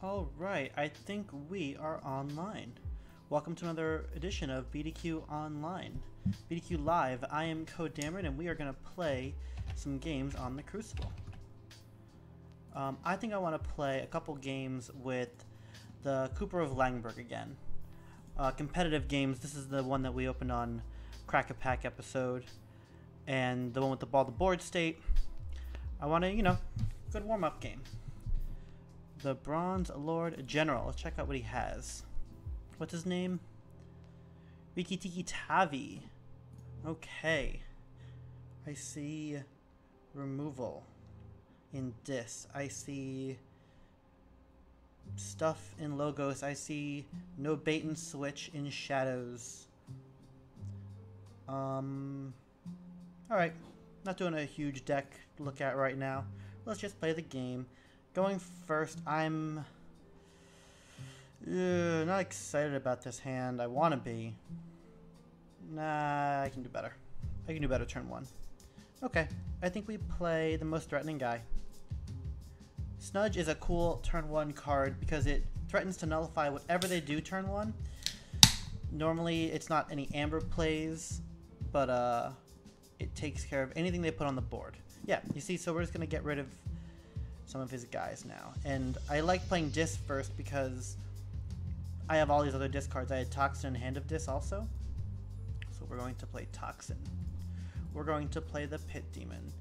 Alright, I think we are online. Welcome to another edition of BDQ Online. BDQ Live, I am CoDameron and we are going to play some games on the Crucible. I think I want to play a couple games with the Cooper of Langberg again. Competitive games, this is the one that we opened on Crack-A-Pack episode. And the one with the ball to board state. I want to, good warm-up game. The Bronze Lord General. Let's check out what he has. What's his name? Riki Tiki Tavi. Okay. I see removal in Dis. I see stuff in Logos. I see no bait and switch in Shadows. Alright. Not doing a huge deck to look at right now. Let's just play the game. Going first, I'm not excited about this hand. I want to be. Nah, I can do better. I can do better turn one. Okay, I think we play the most threatening guy. Snudge is a cool turn one card because it threatens to nullify whatever they do turn one. Normally, it's not any Amber plays, but it takes care of anything they put on the board. Yeah, you see, so we're just going to get rid of some of his guys now. And I like playing Dis first because I have all these other Dis cards. I had Toxin and Hand of Dis also. So we're going to play Toxin. We're going to play the Pit Demon.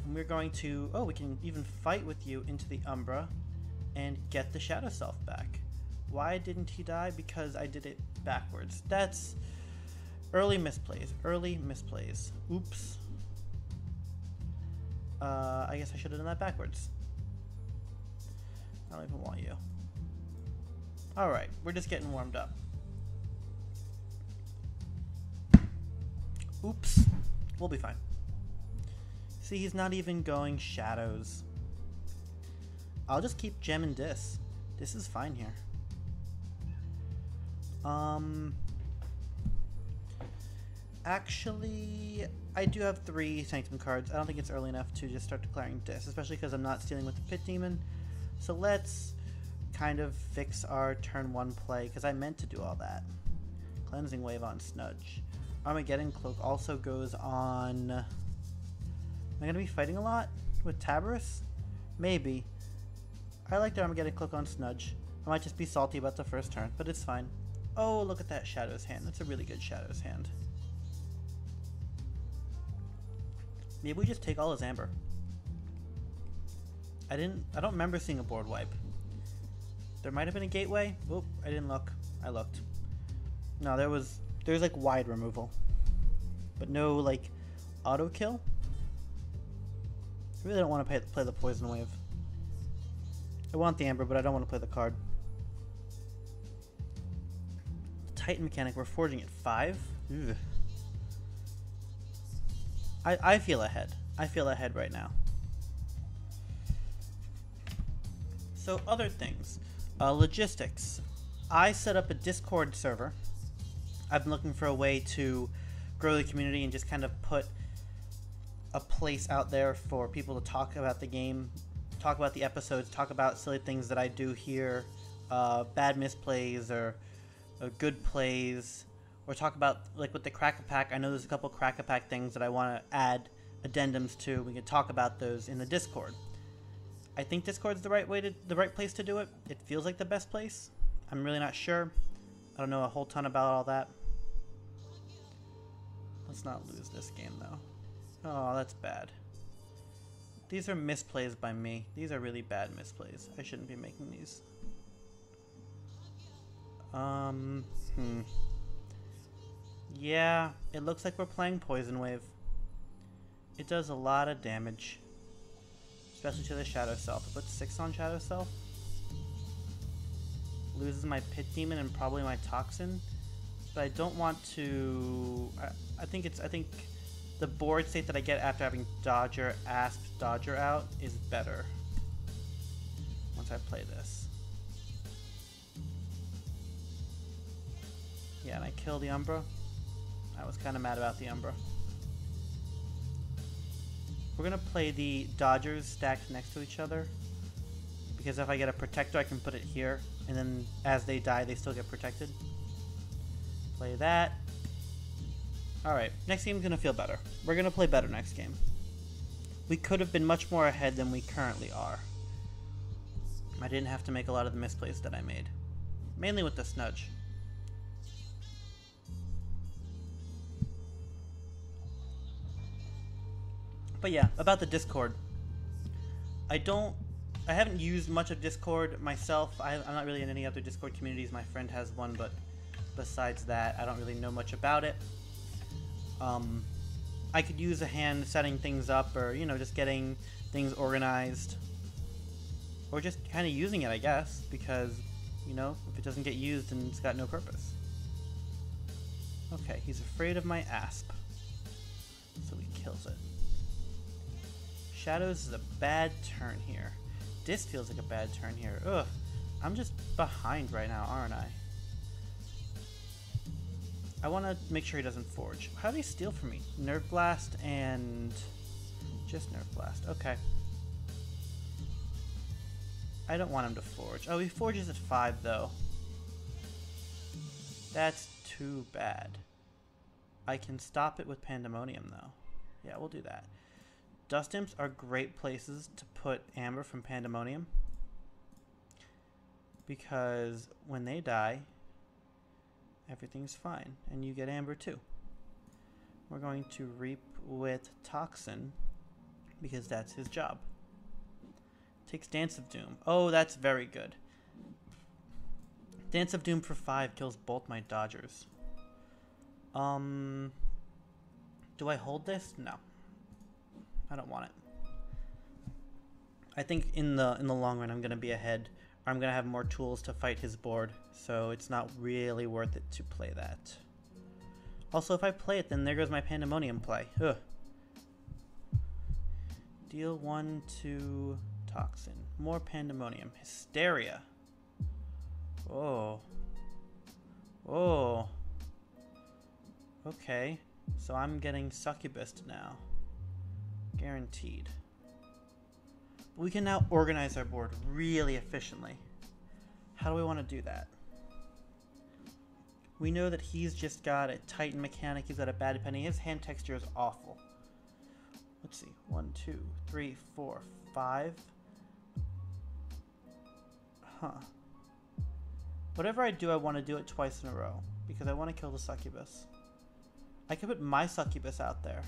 And we're going to, we can even fight with you into the Umbra and get the Shadow Self back. Why didn't he die? Because I did it backwards. That's early misplays. Early misplays. Oops. I guess I should have done that backwards. I don't even want you. Alright, we're just getting warmed up. Oops. We'll be fine. See, he's not even going Shadows. I'll just keep Gem and Dis. Dis is fine here. Actually, I do have 3 Sanctum cards. I don't think it's early enough to just start declaring Dis, especially because I'm not stealing with the Pit Demon. So let's kind of fix our turn 1 play, because I meant to do all that. Cleansing Wave on Snudge. Armageddon Cloak also goes on... Am I going to be fighting a lot with Tabarus? Maybe. I like the Armageddon Cloak on Snudge. I might just be salty about the first turn, but it's fine. Oh, look at that Shadows hand. That's a really good Shadows hand. Maybe we just take all his Amber. I don't remember seeing a board wipe. There might have been a gateway. Oop, I didn't look. I looked. No, there's like wide removal. But no like auto kill. I really don't want to play the poison wave. I want the Amber, but I don't want to play the card. Titan mechanic, we're forging at 5. Ugh. I feel ahead. I feel ahead right now. So other things, logistics. I set up a Discord server. I've been looking for a way to grow the community and just kind of put a place out there for people to talk about the game, talk about the episodes, talk about silly things that I do here, bad misplays or good plays, or talk about, like with the Crack-A-Pack, I know there's a couple Crack-A-Pack things that I want to add addendums to. We can talk about those in the Discord. I think Discord's the right place to do it. It feels like the best place. I'm really not sure. I don't know a whole ton about all that. Let's not lose this game though. Oh, that's bad. These are misplays by me. These are really bad misplays. I shouldn't be making these. Yeah, it looks like we're playing Poison Wave. It does a lot of damage. Especially to the Shadow Self. I put 6 on Shadow Self. Loses my Pit Demon and probably my Toxin. But I don't want to... I think the board state that I get after having Dodger, Asp, Dodger out is better. Once I play this. Yeah, and I kill the Umbra. I was kind of mad about the Umbra. We're going to play the Dodgers stacked next to each other Because if I get a protector, I can put it here, and then as they die, they still get protected. Play that. Alright, next game's gonna feel better. We're gonna play better next game. We could have been much more ahead than we currently are. I didn't have to make a lot of the misplays that I made. Mainly with the Snudge. But yeah, about the Discord. I haven't used much of Discord myself. I'm not really in any other Discord communities. My friend has one, but besides that, I don't really know much about it. I could use a hand setting things up, or, you know, just getting things organized. Or just kind of using it, I guess, because, you know, if it doesn't get used, then it's got no purpose. Okay, he's afraid of my asp. So he kills it. Shadows is a bad turn here. This feels like a bad turn here. Ugh, I'm just behind right now, aren't I? I want to make sure he doesn't forge. How do he steal from me? Nerve Blast and... just Nerve Blast. Okay. I don't want him to forge. Oh, he forges at 5, though. That's too bad. I can stop it with Pandemonium, though. Yeah, we'll do that. Dust Imps are great places to put Amber from Pandemonium. Because when they die... everything's fine, and you get Amber too. We're going to reap with Toxin, because that's his job. Takes Dance of Doom. Oh, that's very good. Dance of Doom for 5 kills both my Dodgers. Do I hold this? No. I don't want it. I think in the long run I'm going to be ahead. I'm going to have more tools to fight his board, so it's not really worth it to play that. Also, if I play it, then there goes my Pandemonium play. Ugh. Deal 1 to Toxin. More Pandemonium. Hysteria. Oh. Oh. Okay. So I'm getting Succubus now. Guaranteed. We can now organize our board really efficiently. How do we want to do that? We know that he's just got a Titan mechanic. He's got a bad penny. His hand texture is awful. Let's see. 1, 2, 3, 4, 5. Huh. Whatever I do, I want to do it twice in a row. Because I want to kill the Succubus. I could put my Succubus out there.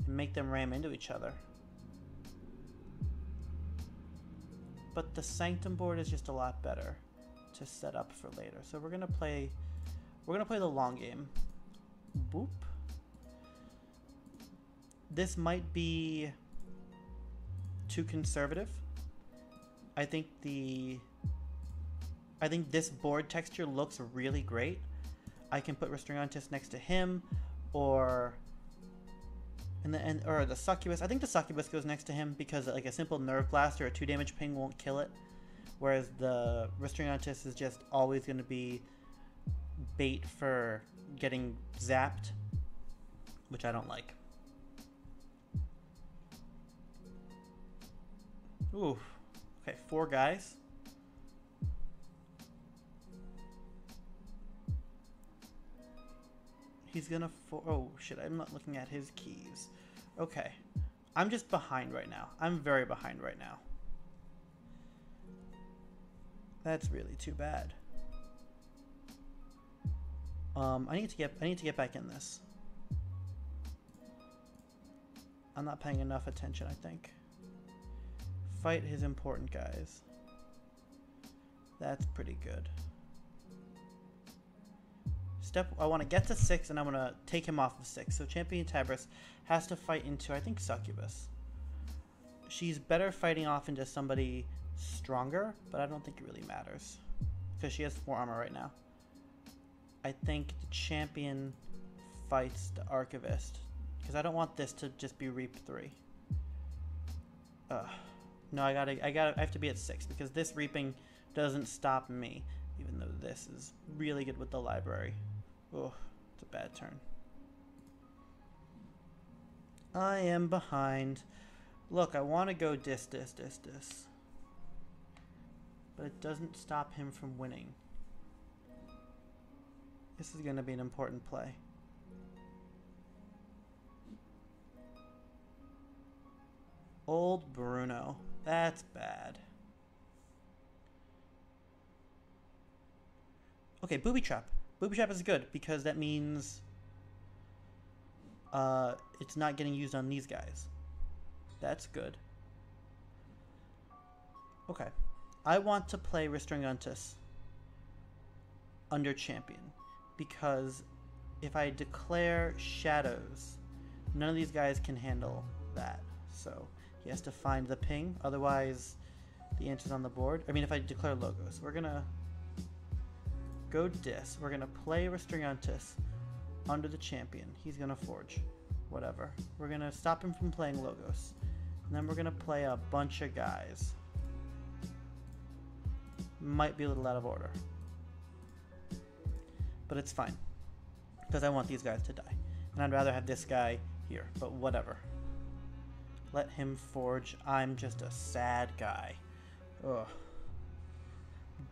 And make them ram into each other. But the Sanctum board is just a lot better to set up for later. So we're gonna play the long game. Boop. This might be too conservative. I think this board texture looks really great. I can put Restringantis next to him, or the Succubus. I think the Succubus goes next to him because like a simple Nerve Blast or a 2 damage ping won't kill it. Whereas the Restringantis is just always going to be bait for getting zapped, which I don't like. Ooh. Okay, 4 guys. He's gonna oh shit, I'm not looking at his keys. Okay. I'm just behind right now. I'm very behind right now. That's really too bad. I need to get back in this. I'm not paying enough attention, I think. Fight his important guys. That's pretty good. I want to get to 6 and I want to take him off of 6. So Champion Tabris has to fight into, I think, Succubus. She's better fighting off into somebody stronger, but I don't think it really matters. Because she has 4 armor right now. I think the Champion fights the Archivist. Because I don't want this to just be Reap 3. No, I have to be at 6 because this reaping doesn't stop me. Even though this is really good with the library. Oh, it's a bad turn. I am behind. Look, I want to go dis. But it doesn't stop him from winning. This is going to be an important play. Old Bruno. That's bad. Okay, Booby Trap. Booby Trap is good because that means it's not getting used on these guys. That's good. Okay. I want to play Restringantus under champion because if I declare shadows, none of these guys can handle that. So he has to find the ping, otherwise the answer's on the board. I mean, if I declare logos, we're gonna go dis. We're gonna play Restringantus under the champion. He's gonna forge, whatever. We're gonna stop him from playing logos, and then we're gonna play a bunch of guys. Might be a little out of order, but it's fine because I want these guys to die, and I'd rather have this guy here, but whatever. Let him forge. I'm just a sad guy. Ugh.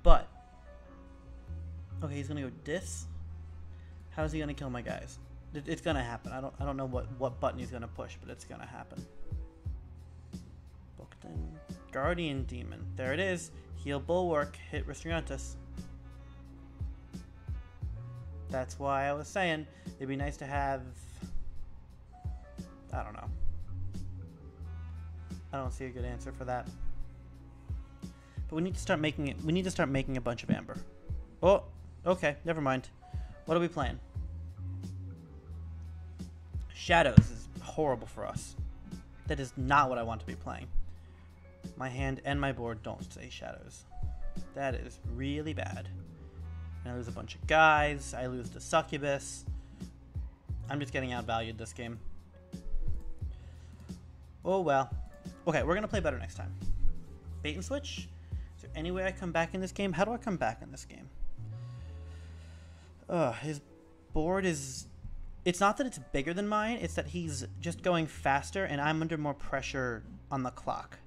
But okay, he's gonna go dis. How's he gonna kill my guys? It's gonna happen. I don't know what button he's gonna push, but it's gonna happen. Booked in. Guardian Demon. There it is. Heal Bulwark. Hit Restringantus. That's why I was saying it'd be nice to have. I don't know. I don't see a good answer for that. But we need to start making it. We need to start making a bunch of amber. Oh, okay. Never mind. What are we playing? Shadows is horrible for us. That is not what I want to be playing. My hand and my board don't say shadows. That is really bad. And I lose a bunch of guys. I lose the succubus. I'm just getting outvalued this game. Oh well. Okay, we're gonna play better next time. Bait and switch? Is there any way I come back in this game? How do I come back in this game? His board is... It's not that it's bigger than mine, it's that he's just going faster and I'm under more pressure on the clock.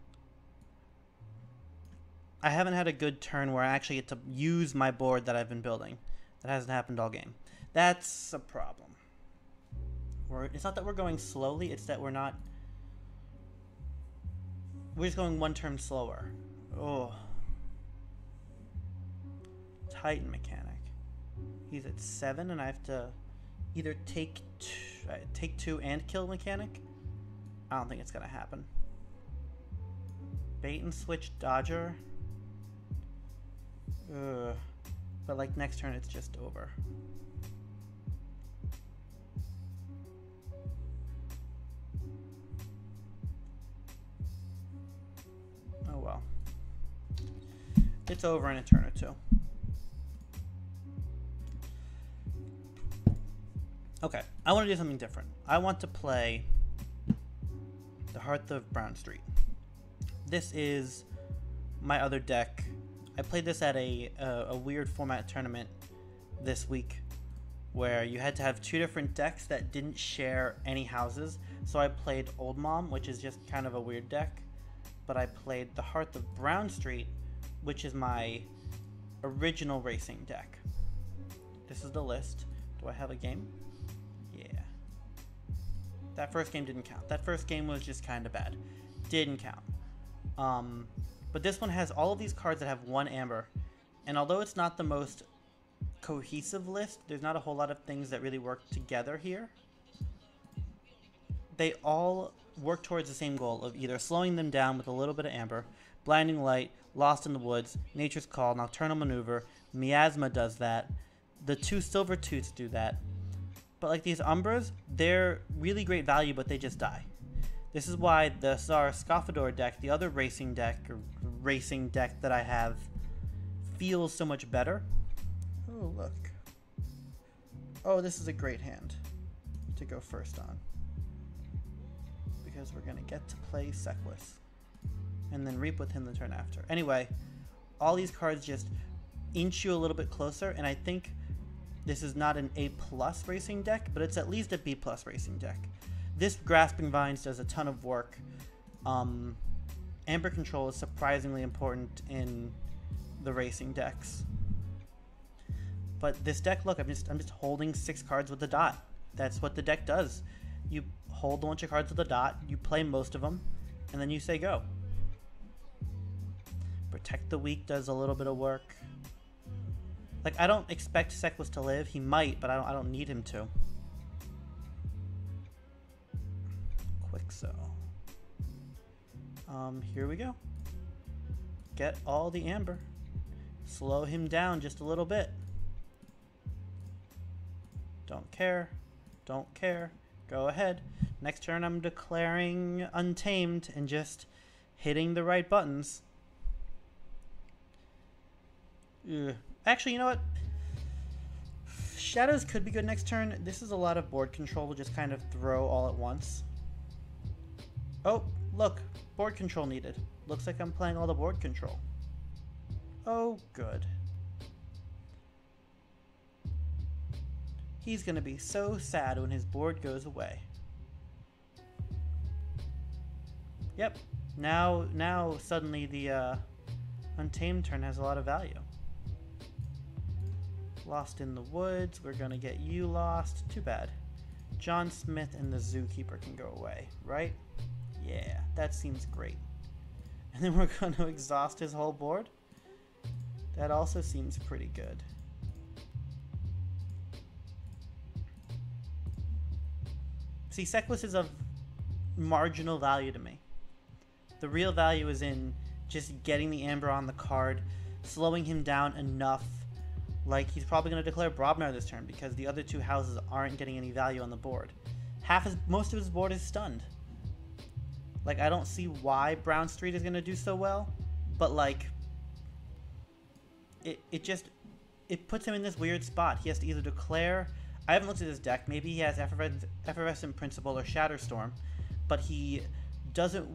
I haven't had a good turn where I actually get to use my board that I've been building. That hasn't happened all game. That's a problem. It's not that we're going slowly, it's that we're not... We're just going one turn slower. Oh. Titan mechanic. He's at 7 and I have to either take two and kill mechanic. I don't think it's gonna happen. Bait and switch dodger. Ugh. But like next turn it's just over. Oh well. It's over in a turn or two. Okay, I want to do something different. I want to play the Hearth of Brown Street. This is my other deck. I played this at a weird format tournament this week where you had to have two different decks that didn't share any houses. So I played Old Mom, which is just kind of a weird deck. But I played the Hearth of Brown Street, which is my original racing deck. This is the list. Do I have a game? Yeah. That first game didn't count. That first game was just kind of bad. Didn't count. But this one has all of these cards that have one amber. And although it's not the most cohesive list, there's not a whole lot of things that really work together here. They all work towards the same goal of either slowing them down with a little bit of amber, Blinding Light, Lost in the Woods, Nature's Call, Nocturnal Maneuver, Miasma does that, the two Silver Tooths do that. But like these Umbras, they're really great value, but they just die. This is why the Tsar Scoffador deck, the other racing deck that I have, feels so much better. Oh, look. Oh, this is a great hand to go first on. Because we're going to get to play Sequus. And then Reap with him the turn after. Anyway, all these cards just inch you a little bit closer, and I think this is not an A+ racing deck, but it's at least a B+ racing deck. This Grasping Vines does a ton of work Amber control is surprisingly important in the racing decks. But this deck, look, I'm just holding 6 cards with the dot. That's what the deck does. You hold a bunch of cards with the dot, you play most of them, and then you say go. Protect the Weak does a little bit of work. Like, I don't expect Sequus to live. He might, but I don't need him to. Quixo. Here we go. Get all the Amber. Slow him down just a little bit. Don't care. Don't care. Go ahead. Next turn I'm declaring Untamed and just hitting the right buttons. Ugh. Actually, you know what? Shadows could be good next turn. This is a lot of board control to just kind of throw all at once. Oh, look. Board control needed. Looks like I'm playing all the board control. Oh, good. He's gonna be so sad when his board goes away. Yep. Now suddenly the Untamed turn has a lot of value. Lost in the Woods. We're gonna get you lost. Too bad. John Smith and the Zookeeper can go away, right? Yeah, that seems great. And then we're gonna exhaust his whole board? That also seems pretty good. See, Sequus is of marginal value to me. The real value is in just getting the Amber on the card, slowing him down enough. Like, he's probably going to declare Brobnar this turn because the other 2 houses aren't getting any value on the board. Most of his board is stunned. Like, I don't see why Brown Street is going to do so well, but like, it puts him in this weird spot. He has to either declare, I haven't looked at his deck, maybe he has Effervescent Principle or Shatterstorm, but he doesn't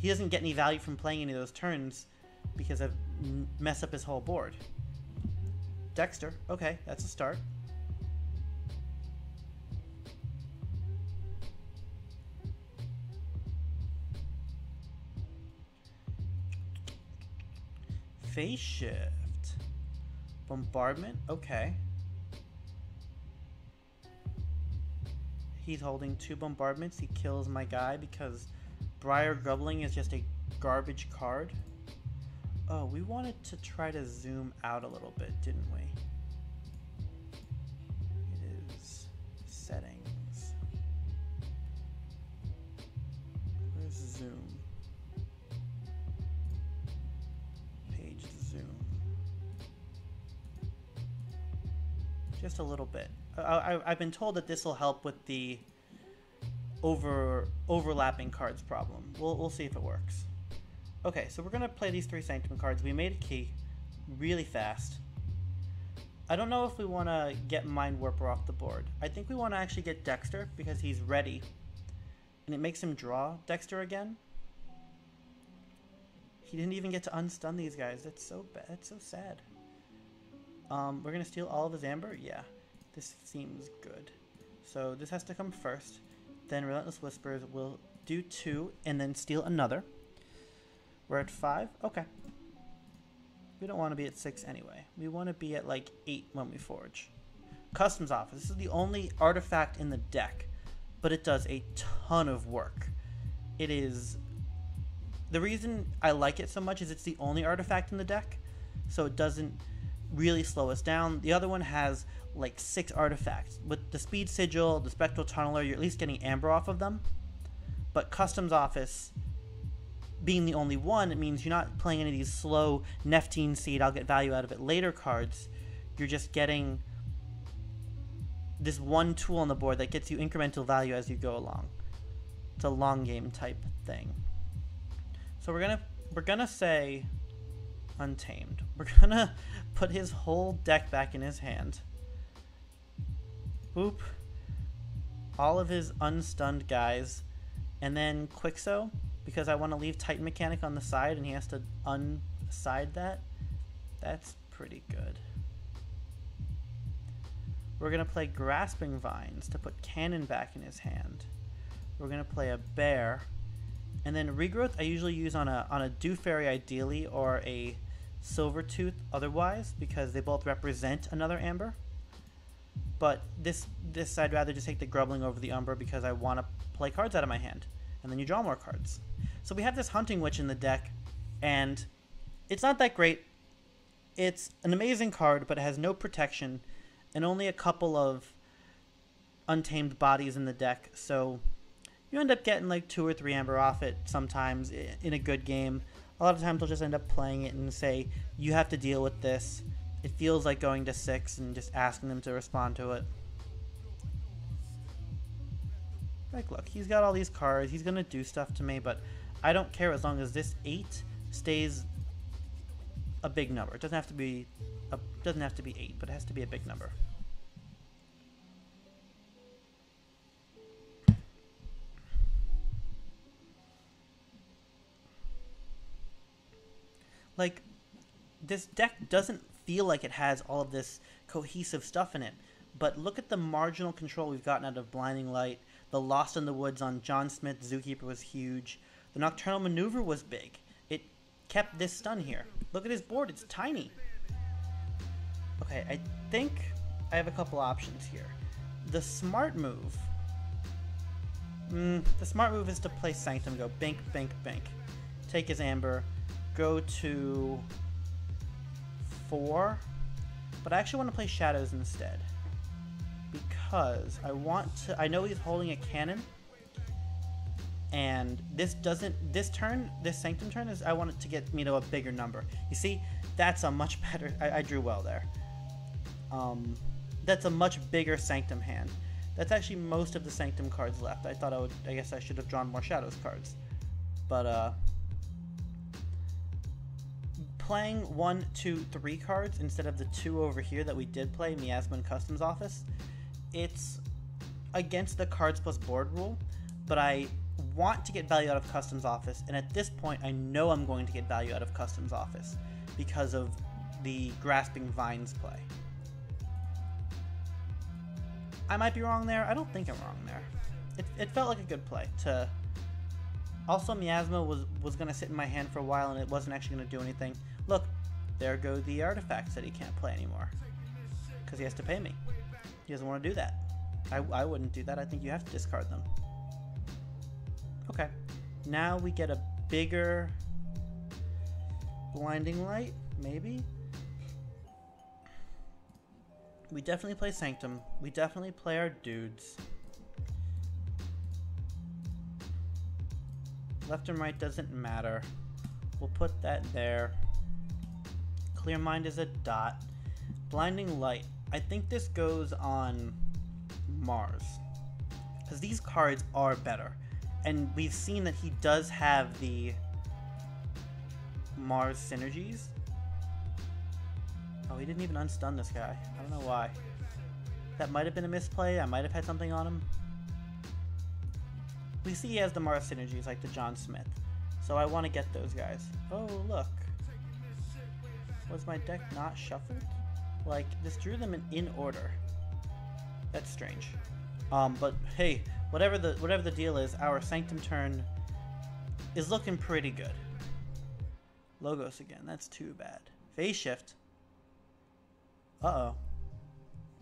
get any value from playing any of those turns because I've messed up his whole board. Dexter, okay, that's a start. Phase Shift. Bombardment, okay. He's holding 2 bombardments. He kills my guy because Briar Grubbling is just a garbage card. Oh, we wanted to try to zoom out a little bit, didn't we? It is settings. Where's zoom? Page zoom. Just a little bit. I've been told that this will help with the overlapping cards problem. We'll see if it works. Okay, so we're going to play these 3 Sanctum cards. We made a key really fast. I don't know if we want to get Mind Warper off the board. I think we want to actually get Dexter because he's ready. And it makes him draw Dexter again. He didn't even get to unstun these guys. That's so bad. That's so sad. We're going to steal all of his Amber? Yeah. This seems good. So this has to come first. Then Relentless Whispers will do 2 and then steal another. We're at 5? Okay. We don't want to be at 6 anyway. We want to be at like 8 when we forge. Customs Office. This is the only artifact in the deck, but it does a ton of work. It is... The reason I like it so much is it's the only artifact in the deck, so it doesn't really slow us down. The other one has like 6 artifacts. With the Speed Sigil, the Spectral Tunneler, you're at least getting Amber off of them. But Customs Office... being the only one, it means you're not playing any of these slow Neftine Seed, I'll get value out of it later cards. You're just getting this one tool on the board that gets you incremental value as you go along. It's a long game type thing. So we're gonna say Untamed. We're gonna put his whole deck back in his hand. Boop. All of his unstunned guys. And then Quixo. Because I want to leave Titan Mechanic on the side and he has to unside that. That's pretty good. We're going to play Grasping Vines to put Cannon back in his hand. We're going to play a Bear And then Regrowth I usually use on a Dew Fairy ideally, or a Silvertooth otherwise, because they both represent another Amber. But this I'd rather just take the Grubbling over the Umbra because I want to play cards out of my hand. And then you draw more cards. So we have this Hunting Witch in the deck, and it's not that great. It's an amazing card, but it has no protection, and only a couple of untamed bodies in the deck, so you end up getting like 2 or 3 Amber off it sometimes in a good game. A lot of times I'll just end up playing it and say, you have to deal with this. It feels like going to 6 and just asking them to respond to it. Like, look, he's got all these cards, he's gonna do stuff to me, but I don't care as long as this 8 stays a big number. It doesn't have to be 8, but it has to be a big number. Like, this deck doesn't feel like it has all of this cohesive stuff in it, but look at the marginal control we've gotten out of Blinding Light. The Lost in the Woods on John Smith Zookeeper was huge. The Nocturnal Maneuver was big. It kept this stun here. Look at his board, it's tiny. Okay, I think I have a couple options here. The smart move... the smart move is to play Sanctum, go bank, bank, bank. Take his Amber, go to 4, but I actually want to play Shadows instead. Because I know he's holding a cannon, and this Sanctum turn I want it to get me to a bigger number. You see, that's a much better, I drew well there. That's a much bigger Sanctum hand. That's actually most of the Sanctum cards left. I guess I should have drawn more Shadows cards. But, playing 1, 2, 3 cards instead of the 2 over here that we did play, Miasma and Customs Office, it's against the cards plus board rule, but I want to get value out of Customs Office, and at this point I know I'm going to get value out of Customs Office because of the Grasping Vines play. I might be wrong there. I don't think I'm wrong there. It felt like a good play. Also, Miasma was going to sit in my hand for a while, and it wasn't actually going to do anything. Look, there go the artifacts that he can't play anymore because he has to pay me. He doesn't want to do that. I wouldn't do that. I think you have to discard them. Okay, now we get a bigger Blinding Light, maybe? We definitely play Sanctum. We definitely play our dudes. Left and right doesn't matter. We'll put that there. Clear Mind is a dot. Blinding Light. I think this goes on Mars, because these cards are better. And we've seen that he does have the Mars synergies. Oh, he didn't even unstun this guy. I don't know why. That might have been a misplay. I might have had something on him. We see he has the Mars synergies like the John Smith. So I want to get those guys. Oh, look. Was my deck not shuffled? Like, just drew them in order. That's strange. But hey, whatever the deal is, our Sanctum turn is looking pretty good. Logos again, that's too bad. Phase shift. Uh-oh.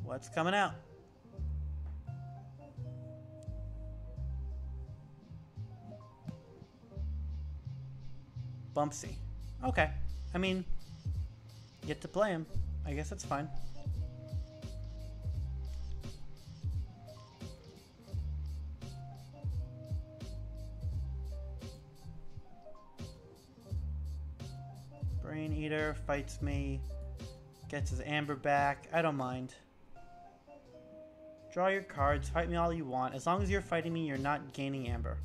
What's coming out? Bumpsy. Okay. I mean, get to play him. I guess that's fine. Brain Eater fights me, gets his Amber back. I don't mind. Draw your cards, fight me all you want. As long as you're fighting me, you're not gaining Amber.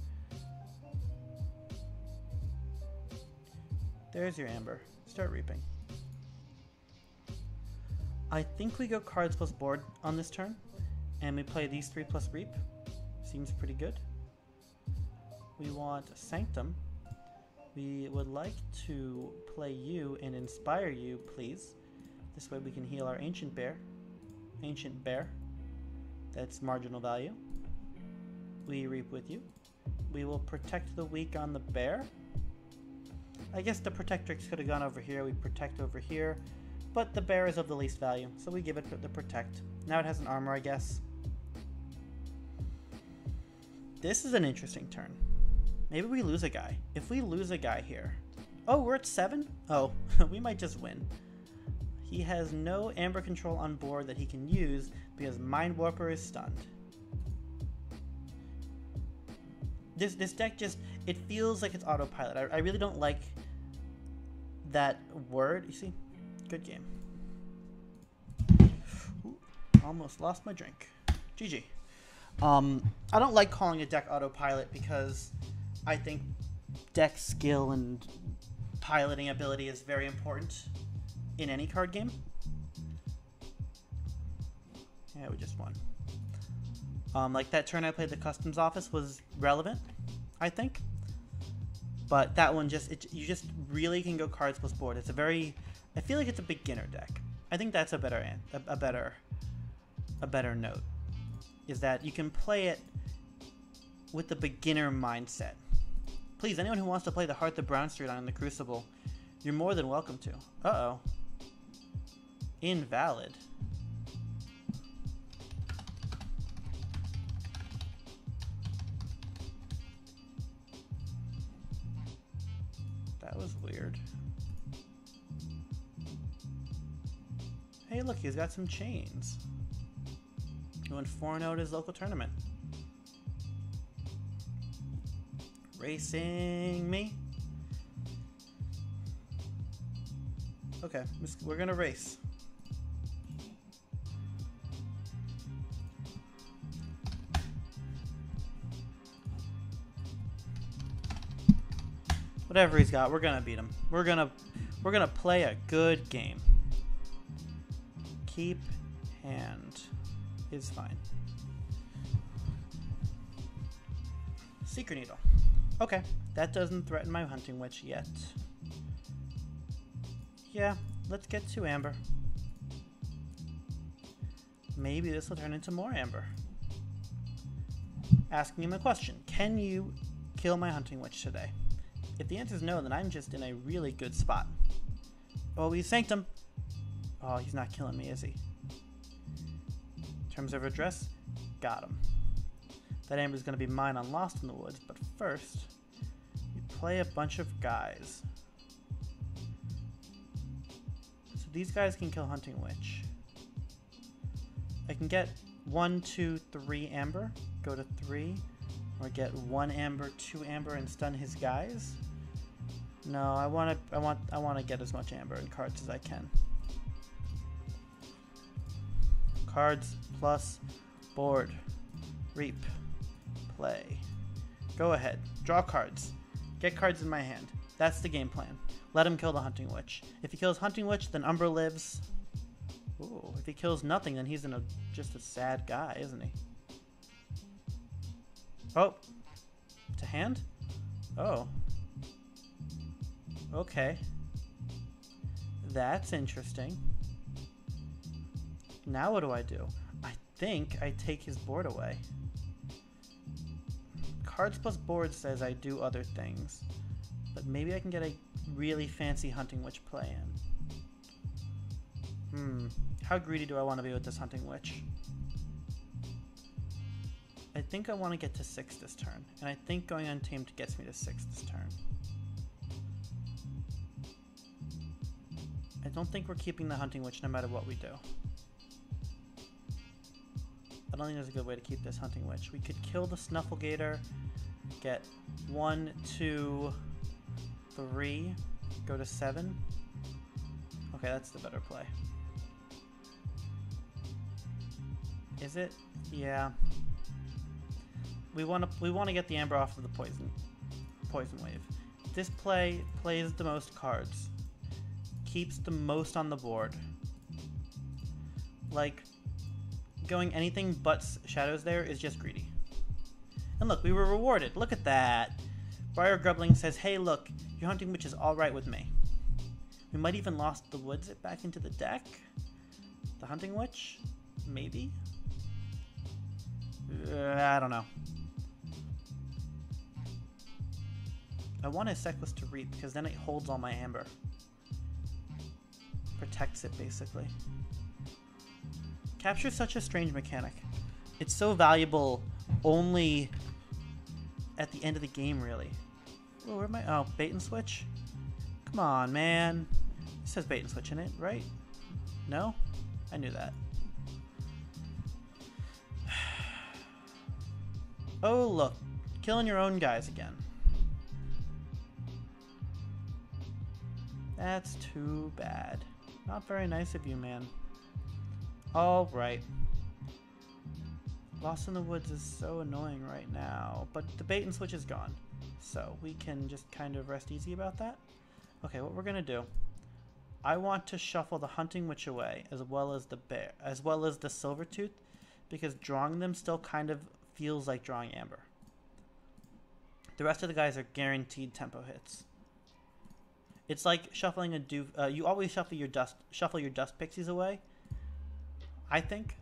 There's your Amber. Start reaping. I think we go cards plus board on this turn, and we play these 3 plus reap. Seems pretty good. We want Sanctum. We would like to play you and inspire you, please. This way we can heal our Ancient Bear. Ancient Bear. That's marginal value. We reap with you. We will protect the weak on the bear. I guess the protectrix could have gone over here. We protect over here. But the bear is of the least value, so we give it the protect. Now it has an armor, I guess. This is an interesting turn. Maybe we lose a guy. If we lose a guy here... Oh, we're at 7? Oh, we might just win. He has no amber control on board that he can use because Mind Warper is stunned. This deck just... It feels like it's autopilot. I really don't like that word. You see? Good game. Ooh, almost lost my drink. GG. I don't like calling a deck autopilot because I think deck skill and piloting ability is very important in any card game. Yeah, we just won. Like that turn I played the Customs Office was relevant, I think. But that one you just really can go cards plus board. It's a very... I feel like it's a beginner deck. I think that's a better note. Is that you can play it with the beginner mindset. Please, anyone who wants to play the Heart the Brown Street on the Crucible, you're more than welcome to. Uh-oh. Invalid. That was weird. Hey, look, he's got some chains. He went 4-0 at his local tournament. Racing me. Okay, we're gonna race. Whatever he's got, we're gonna beat him. We're gonna play a good game. Keep hand is fine. Secret Needle. Okay, that doesn't threaten my Hunting Witch yet. Yeah, let's get to Amber. Maybe this will turn into more Amber. Asking him a question. Can you kill my Hunting Witch today? If the answer is no, then I'm just in a really good spot. Oh, we sanked him. Oh, he's not killing me, is he? In terms of address, got him. That Amber's going to be mine on Lost in the Woods, but first, you play a bunch of guys. So these guys can kill Hunting Witch. I can get 1, 2, 3 Amber, go to 3, or get 1 Amber, 2 Amber, and stun his guys. No, I want to get as much Amber and cards as I can. Cards plus board. Reap. Play. Go ahead. Draw cards. Get cards in my hand. That's the game plan. Let him kill the Hunting Witch. If he kills Hunting Witch, then Umbra lives. Ooh, if he kills nothing, then he's just a sad guy, isn't he? Oh. To hand? Oh. Okay. That's interesting. Now what do I do? I think I take his board away. Cards plus board says I do other things. But maybe I can get a really fancy Hunting Witch play in. How greedy do I want to be with this Hunting Witch? I think I want to get to 6 this turn. And I think going Untamed gets me to 6 this turn. I don't think we're keeping the Hunting Witch no matter what we do. I don't think there's a good way to keep this Hunting Witch. We could kill the Snufflegator, get 1, 2, 3, go to 7. Okay, that's the better play. Is it? Yeah. We want to get the Amber off of the poison wave. This play plays the most cards, keeps the most on the board. Like, going anything but shadows there is just greedy. And look, we were rewarded. Look at that. Briar Grubbling says, hey, look, your Hunting Witch is all right with me. We might even lost the woods back into the deck. The Hunting Witch? Maybe? I don't know. I want his Sequus to reap because then it holds all my amber. Protects it, basically. Capture is such a strange mechanic. It's so valuable only at the end of the game, really. Oh, where am I? Oh, bait and switch? Come on, man. It says bait and switch in it, right? No? I knew that. Oh, look. Killing your own guys again. That's too bad. Not very nice of you, man. Alright. Lost in the Woods is so annoying right now, but the bait and switch is gone. So we can just kind of rest easy about that. Okay, what we're gonna do. I want to shuffle the Hunting Witch away, as well as the bear, as well as the Silvertooth, because drawing them still kind of feels like drawing amber. The rest of the guys are guaranteed tempo hits. It's like shuffling a you always shuffle your dust pixies away, I think,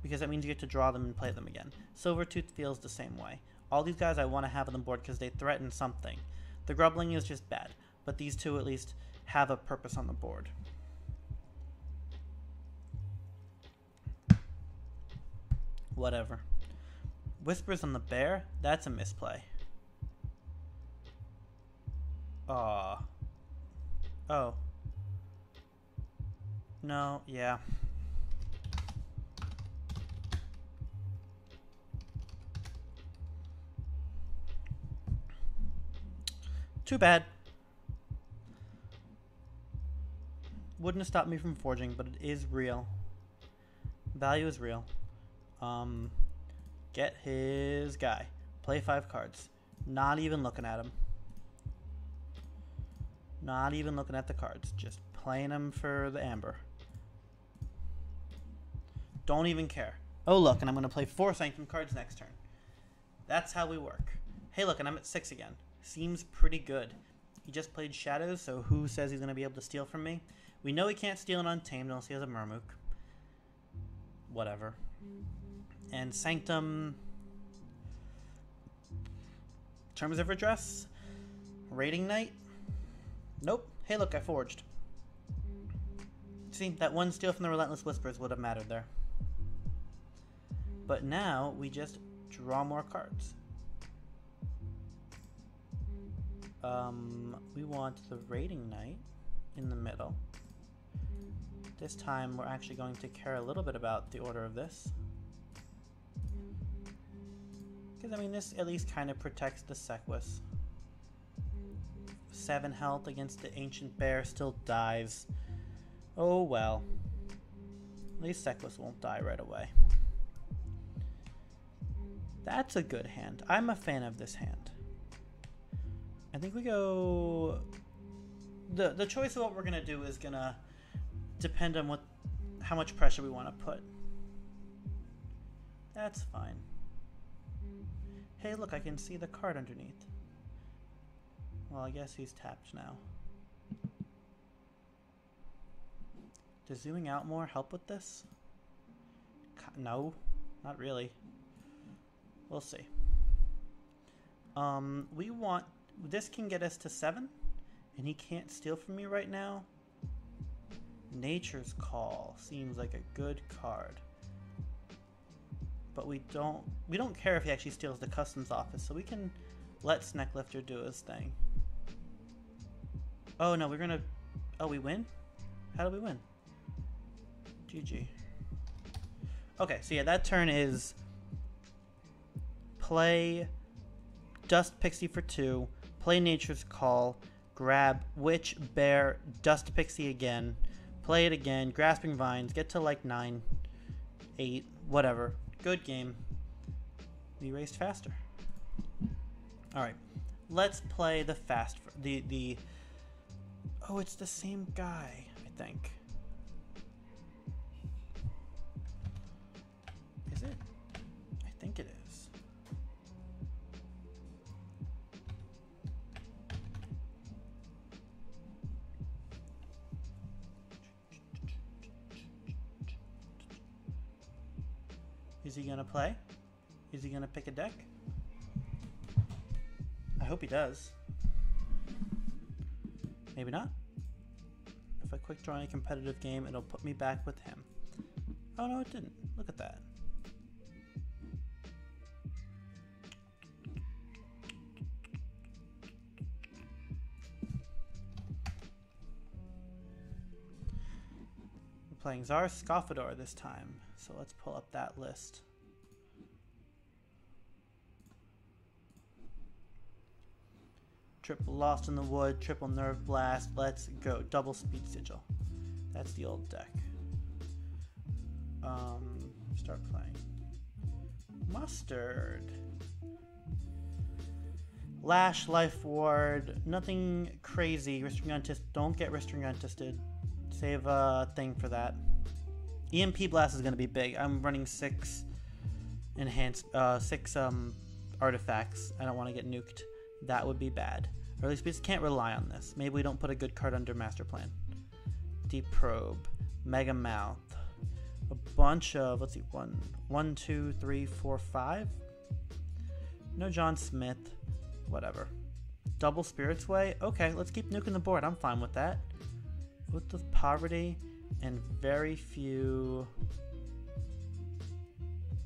because that means you get to draw them and play them again. Silvertooth feels the same way. All these guys I want to have on the board because they threaten something. The Grubbling is just bad, but these two at least have a purpose on the board. Whatever. Whispers on the Bear? That's a misplay. Aw. Oh. No, yeah. Too bad. Wouldn't have stopped me from forging, but it is real. Value is real. Get his guy. Play 5 cards. Not even looking at him. Not even looking at the cards. Just playing them for the amber. Don't even care. Oh, look, and I'm going to play 4 Sanctum cards next turn. That's how we work. Hey, look, and I'm at 6 again. Seems pretty good. He just played Shadows, so who says he's going to be able to steal from me? We know he can't steal an Untamed unless he has a Murmuk. Whatever. And Sanctum. Terms of Redress. Raiding Knight. Nope. Hey, look, I forged. See, that one steal from the Relentless Whispers would have mattered there. But now we just draw more cards. We want the Raiding Knight in the middle. This time we're actually going to care a little bit about the order of this. Because, I mean, this at least kind of protects the Sequus. 7 health against the Ancient Bear still dies. Oh well. At least Sequus won't die right away. That's a good hand. I'm a fan of this hand. I think we go... The choice of what we're going to do is going to depend on how much pressure we want to put. That's fine. Hey, look, I can see the card underneath. Well, I guess he's tapped now. Does zooming out more help with this? No, not really. We'll see. We want... This can get us to 7, and he can't steal from me right now. Nature's Call seems like a good card. But we don't care if he actually steals the customs office, so we can let Snecklifter do his thing. Oh no, we're gonna... Oh, we win? How do we win? GG. Okay, so yeah, that turn is play Dust Pixie for 2, play Nature's Call, grab Witch, Bear, Dust Pixie again, play it again, Grasping Vines, get to like 9, 8, whatever. Good game. We raced faster. Alright, let's play the fast... Oh, it's the same guy, I think. Is it? I think it is. Is he gonna play? Is he gonna pick a deck? I hope he does. Maybe not. If I quick draw in a competitive game, it'll put me back with him. Oh no, it didn't. Look at that. We're playing Tsar Scoffador this time, so let's pull up that list. Triple Lost in the Wood, triple Nerve Blast, let's go. Double Speed Sigil. That's the old deck. Start playing. Mustard. Lash, Life Ward, nothing crazy. Restringantis, don't get Restringantisted. Save a thing for that. EMP Blast is going to be big. I'm running 6 artifacts. I don't want to get nuked. That would be bad. Or at least we just can't rely on this. Maybe we don't put a good card under Master Plan. Deep Probe, Mega Mouth, a bunch of, let's see, 1, 2, 3, 4, 5. No John Smith, whatever. Double Spirits Way, okay, let's keep nuking the board. I'm fine with that. With the Poverty and very few.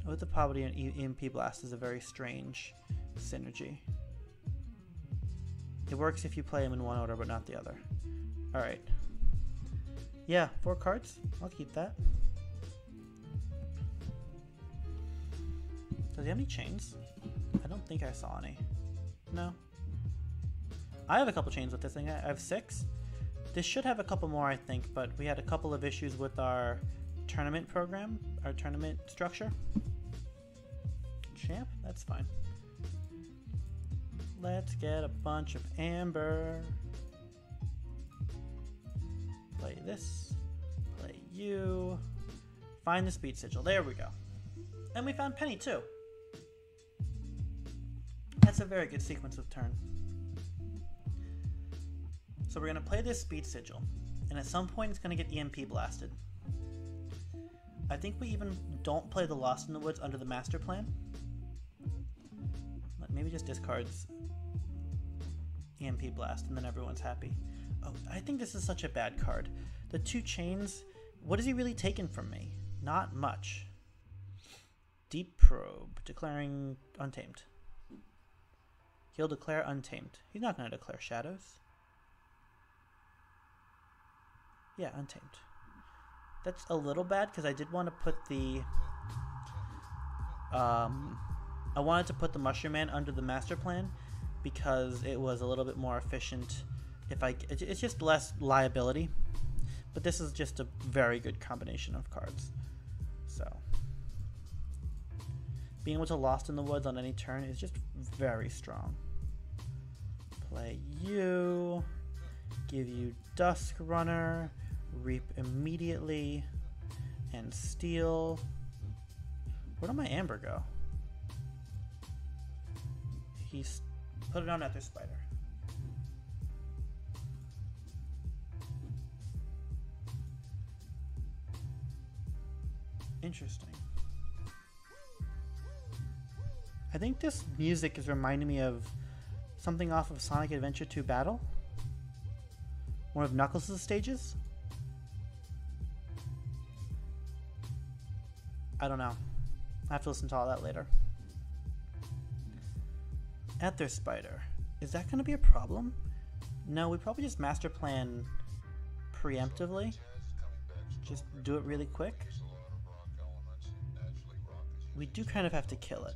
With the Poverty and EMP Blast is a very strange synergy. It works if you play them in one order, but not the other. Alright. Yeah, 4 cards. I'll keep that. Does he have any chains? I don't think I saw any. No. I have a couple chains with this thing. I have 6. This should have a couple more, I think, but we had a couple of issues with our tournament program, our tournament structure. Champ? That's fine. Let's get a bunch of amber. Play this. Play you. Find the Speed Sigil. There we go. And we found Penny too. That's a very good sequence of turn. So we're going to play this Speed Sigil. And at some point it's going to get EMP blasted. I think we even don't play the Lost in the Woods under the Master Plan. Maybe just discards EMP Blast and then everyone's happy. Oh, I think this is such a bad card. The 2 chains, what has he really taken from me? Not much. Deep Probe, declaring Untamed. He'll declare Untamed. He's not going to declare Shadows. Yeah, Untamed. That's a little bad because I did want to put the... I wanted to put the Mushroom Man under the Master Plan because it was a little bit more efficient. It's just less liability, but this is just a very good combination of cards. So being able to Lost in the Woods on any turn is just very strong. Play you, give you Dusk Runner, Reap immediately, and Steal. Where did my Amber go? He's put it on Ether Spider. Interesting. I think this music is reminding me of something off of Sonic Adventure 2 Battle. One of Knuckles' stages. I don't know. I have to listen to all that later. Ether Spider. Is that going to be a problem? No, we probably just Master Plan preemptively. Just do it really quick. We do kind of have to kill it.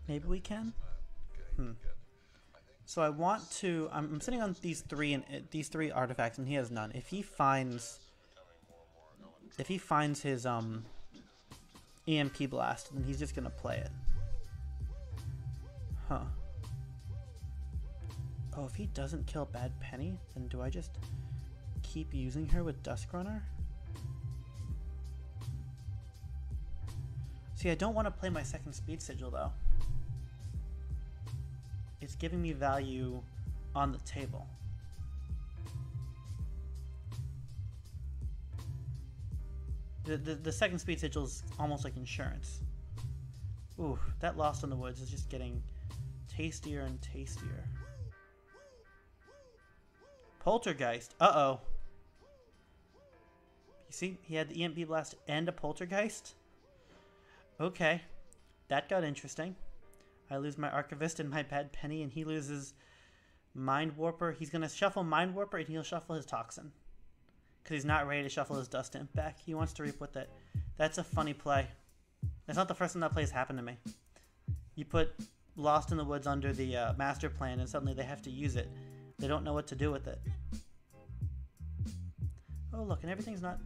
Maybe we can? So I want to... I'm sitting on these 3 artifacts and he has none. If he finds his EMP Blast, then he's just going to play it. Huh. Oh, if he doesn't kill Bad Penny, then do I just keep using her with Dusk Runner? See, I don't want to play my second Speed Sigil, though. It's giving me value on the table. The second Speed Sigil is almost like insurance. Ooh, that Lost in the Woods is just getting tastier and tastier. Poltergeist. Uh-oh. You see, he had the EMP Blast and a Poltergeist? Okay. That got interesting. I lose my Archivist and my Bad Penny, and he loses Mind Warper. He's going to shuffle Mind Warper, and he'll shuffle his Toxin. Because he's not ready to shuffle his Dust Imp back. He wants to reap with it. That's a funny play. That's not the first time that play's happened to me. You put Lost in the Woods under the master plan, and suddenly they have to use it. They don't know what to do with it. Oh, look, and everything's not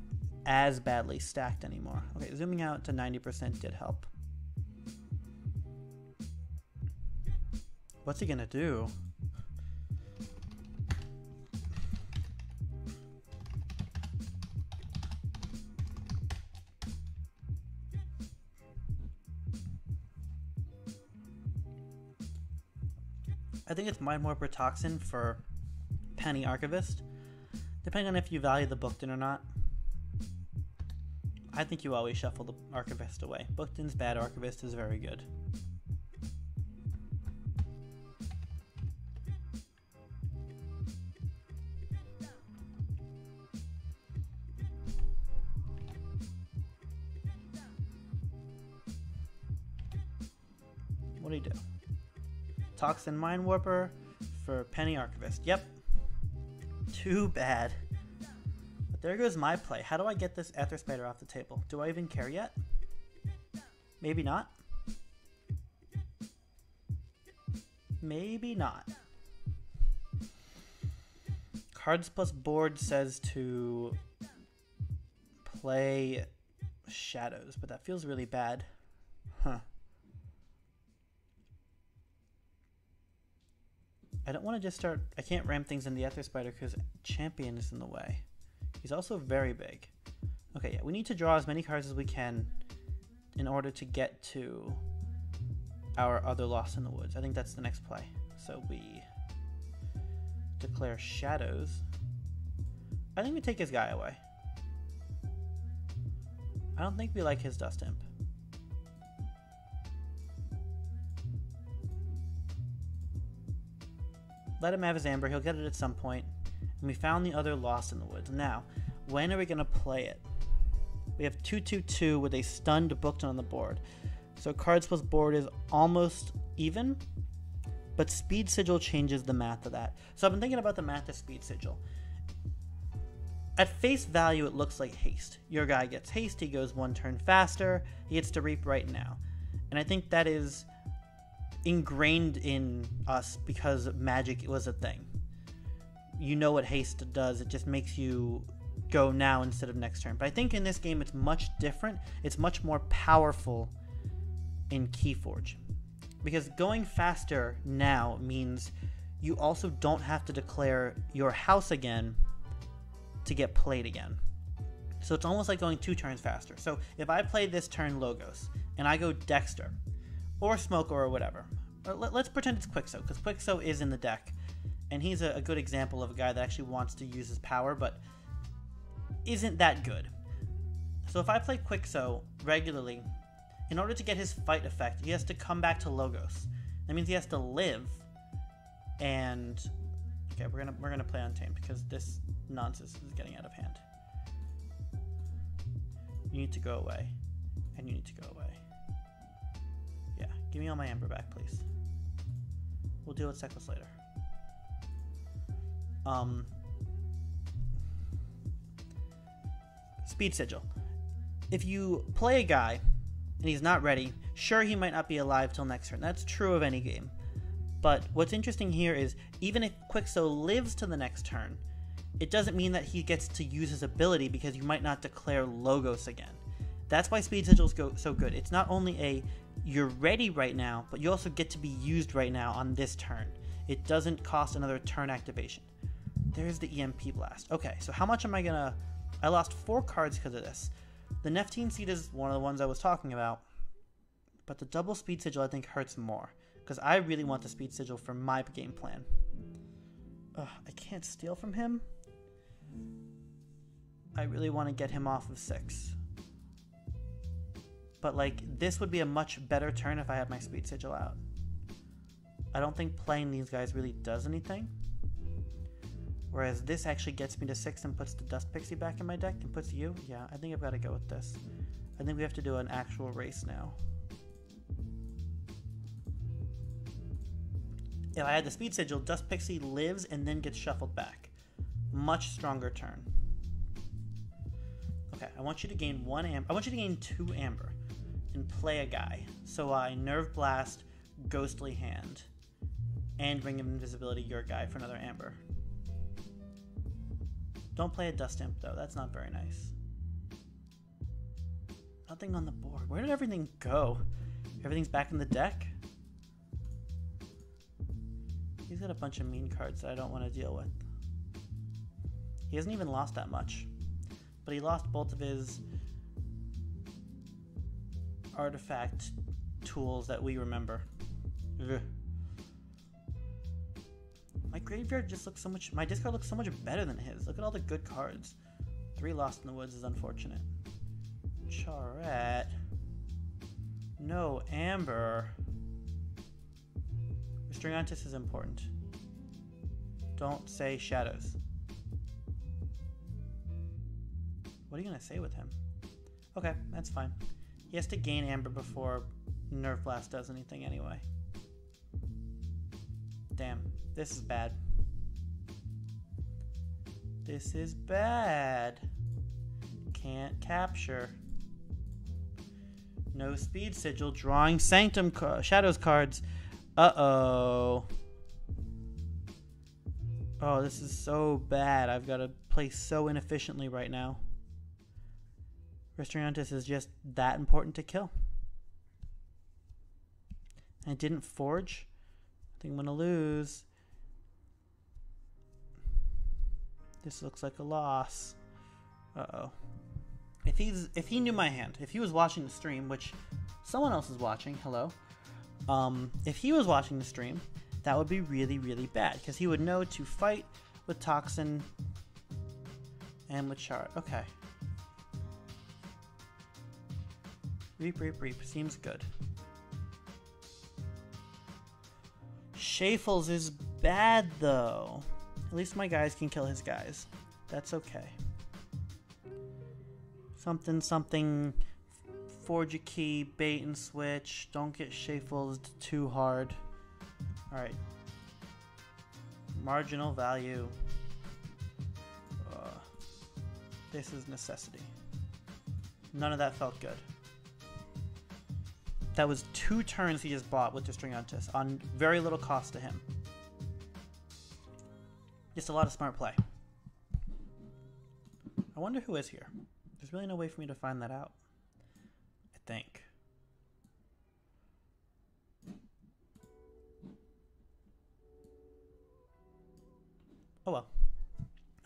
as badly stacked anymore. Okay, zooming out to 90% did help. What's he gonna do? I think it's Mind Warper Toxin for Penny Archivist, depending on if you value the Bookton or not. I think you always shuffle the Archivist away. Bookton's bad, Archivist is very good. What do you do? Toxin Mind Warper for Penny Archivist. Yep. Too bad. But there goes my play. How do I get this Aether Spider off the table? Do I even care yet? Maybe not. Maybe not. Cards plus board says to play Shadows, but that feels really bad. Huh. I don't want to just start... I can't ram things in the Aether Spider because Champion is in the way. He's also very big. Okay, yeah, we need to draw as many cards as we can in order to get to our other Lost in the Woods. I think that's the next play. So we declare Shadows. I think we take his guy away. I don't think we like his Dust Imp. Let him have his Amber. He'll get it at some point. And we found the other Lost in the Woods. Now, when are we going to play it? We have 2/2/2 with a stunned Bookton on the board. So cards plus board is almost even. But Speed Sigil changes the math of that. So I've been thinking about the math of Speed Sigil. At face value, it looks like haste. Your guy gets haste. He goes one turn faster. He gets to reap right now. And I think that is ingrained in us because Magic was a thing. You know what haste does. It just makes you go now instead of next turn. But I think in this game it's much different. It's much more powerful in Keyforge. Because going faster now means you also don't have to declare your house again to get played again. So it's almost like going 2 turns faster. So if I play this turn Logos and I go Dexter or Smoke or whatever, or let's pretend it's Quixo, because Quixo is in the deck and he's a good example of a guy that actually wants to use his power but isn't that good. So if I play Quixo regularly, in order to get his fight effect, he has to come back to Logos. That means he has to live. And okay, we're gonna play Untamed because this nonsense is getting out of hand. You need to go away, and you need to go away. Yeah, give me all my Amber back, please. We'll deal with Seckless later. Speed Sigil. If you play a guy and he's not ready, sure, he might not be alive till next turn. That's true of any game. But what's interesting here is even if Quixo lives to the next turn, it doesn't mean that he gets to use his ability because you might not declare Logos again. That's why Speed Sigils go so good. It's not only a you're ready right now, but you also get to be used right now on this turn. It doesn't cost another turn activation. There's the EMP Blast. Okay, so how much am I gonna... I lost 4 cards because of this. The Nephthene Seed is one of the ones I was talking about, but the double Speed Sigil I think hurts more, because I really want the Speed Sigil for my game plan. Ugh, I can't steal from him. I really want to get him off of 6. But like, this would be a much better turn if I had my Speed Sigil out. I don't think playing these guys really does anything. Whereas this actually gets me to 6 and puts the Dust Pixie back in my deck and puts you. Yeah, I think I've got to go with this. I think we have to do an actual race now. If I had the Speed Sigil, Dust Pixie lives and then gets shuffled back. Much stronger turn. Okay, I want you to gain 1 amber. I want you to gain 2 amber and play a guy. So I Nerve Blast, Ghostly Hand, and Ring of Invisibility your guy for another amber. Don't play a Dust Imp though, that's not very nice. Nothing on the board. Where did everything go? Everything's back in the deck? He's got a bunch of mean cards that I don't want to deal with. He hasn't even lost that much. But he lost both of his artifact tools that we remember. Ugh. My graveyard just looks so much... My discard looks so much better than his. Look at all the good cards. 3 Lost in the Woods is unfortunate. Charette. No Amber. Restringantis is important. Don't say Shadows. What are you going to say with him? Okay, that's fine. He has to gain Amber before Nerve Blast does anything anyway. Damn, this is bad. This is bad. Can't capture. No Speed Sigil, drawing Sanctum Shadows cards. Uh-oh. Oh, this is so bad. I've got to play so inefficiently right now. Restringantis is just that important to kill. And it didn't forge. I think I'm gonna lose. This looks like a loss. Uh-oh. If he knew my hand, if he was watching the stream, which someone else is watching, hello. If he was watching the stream, that would be really, really bad because he would know to fight with Toxin and with Shard. Okay. Reap, reap, reap. Seems good. Shafels is bad, though. At least my guys can kill his guys. That's okay. Something, something. Forge a key, bait and switch. Don't get Shafels too hard. Alright. Marginal value. This is necessity. None of that felt good. That was 2 turns he just bought with Restringantis on very little cost to him. Just a lot of smart play. I wonder who is here. There's really no way for me to find that out. I think. Oh well.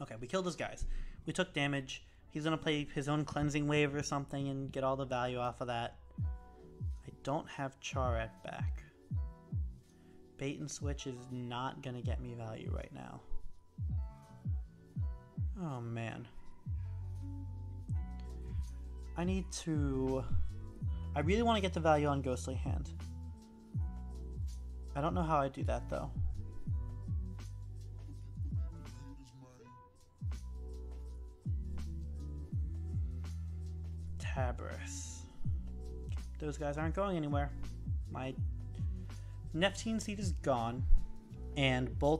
Okay, we killed his guys. We took damage. He's gonna play his own cleansing wave or something and get all the value off of that. I don't have Charette back. Bait and switch is not gonna get me value right now. Oh man. I need to... I really want to get the value on Ghostly Hand. I don't know how I do that though. Tabris. Those guys aren't going anywhere. My Neptune seed is gone, and all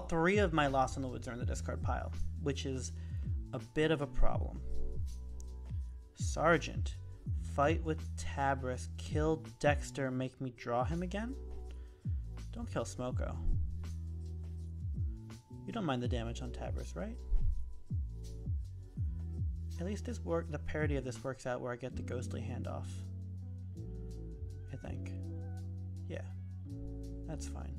3 of my Lost in the Woods are in the discard pile, which is a bit of a problem. Sergeant, fight with Tabris, kill Dexter, make me draw him again? Don't kill Smoko. You don't mind the damage on Tabris, right? At least the parody of this works out where I get the Ghostly Hand off. I think. Yeah. That's fine.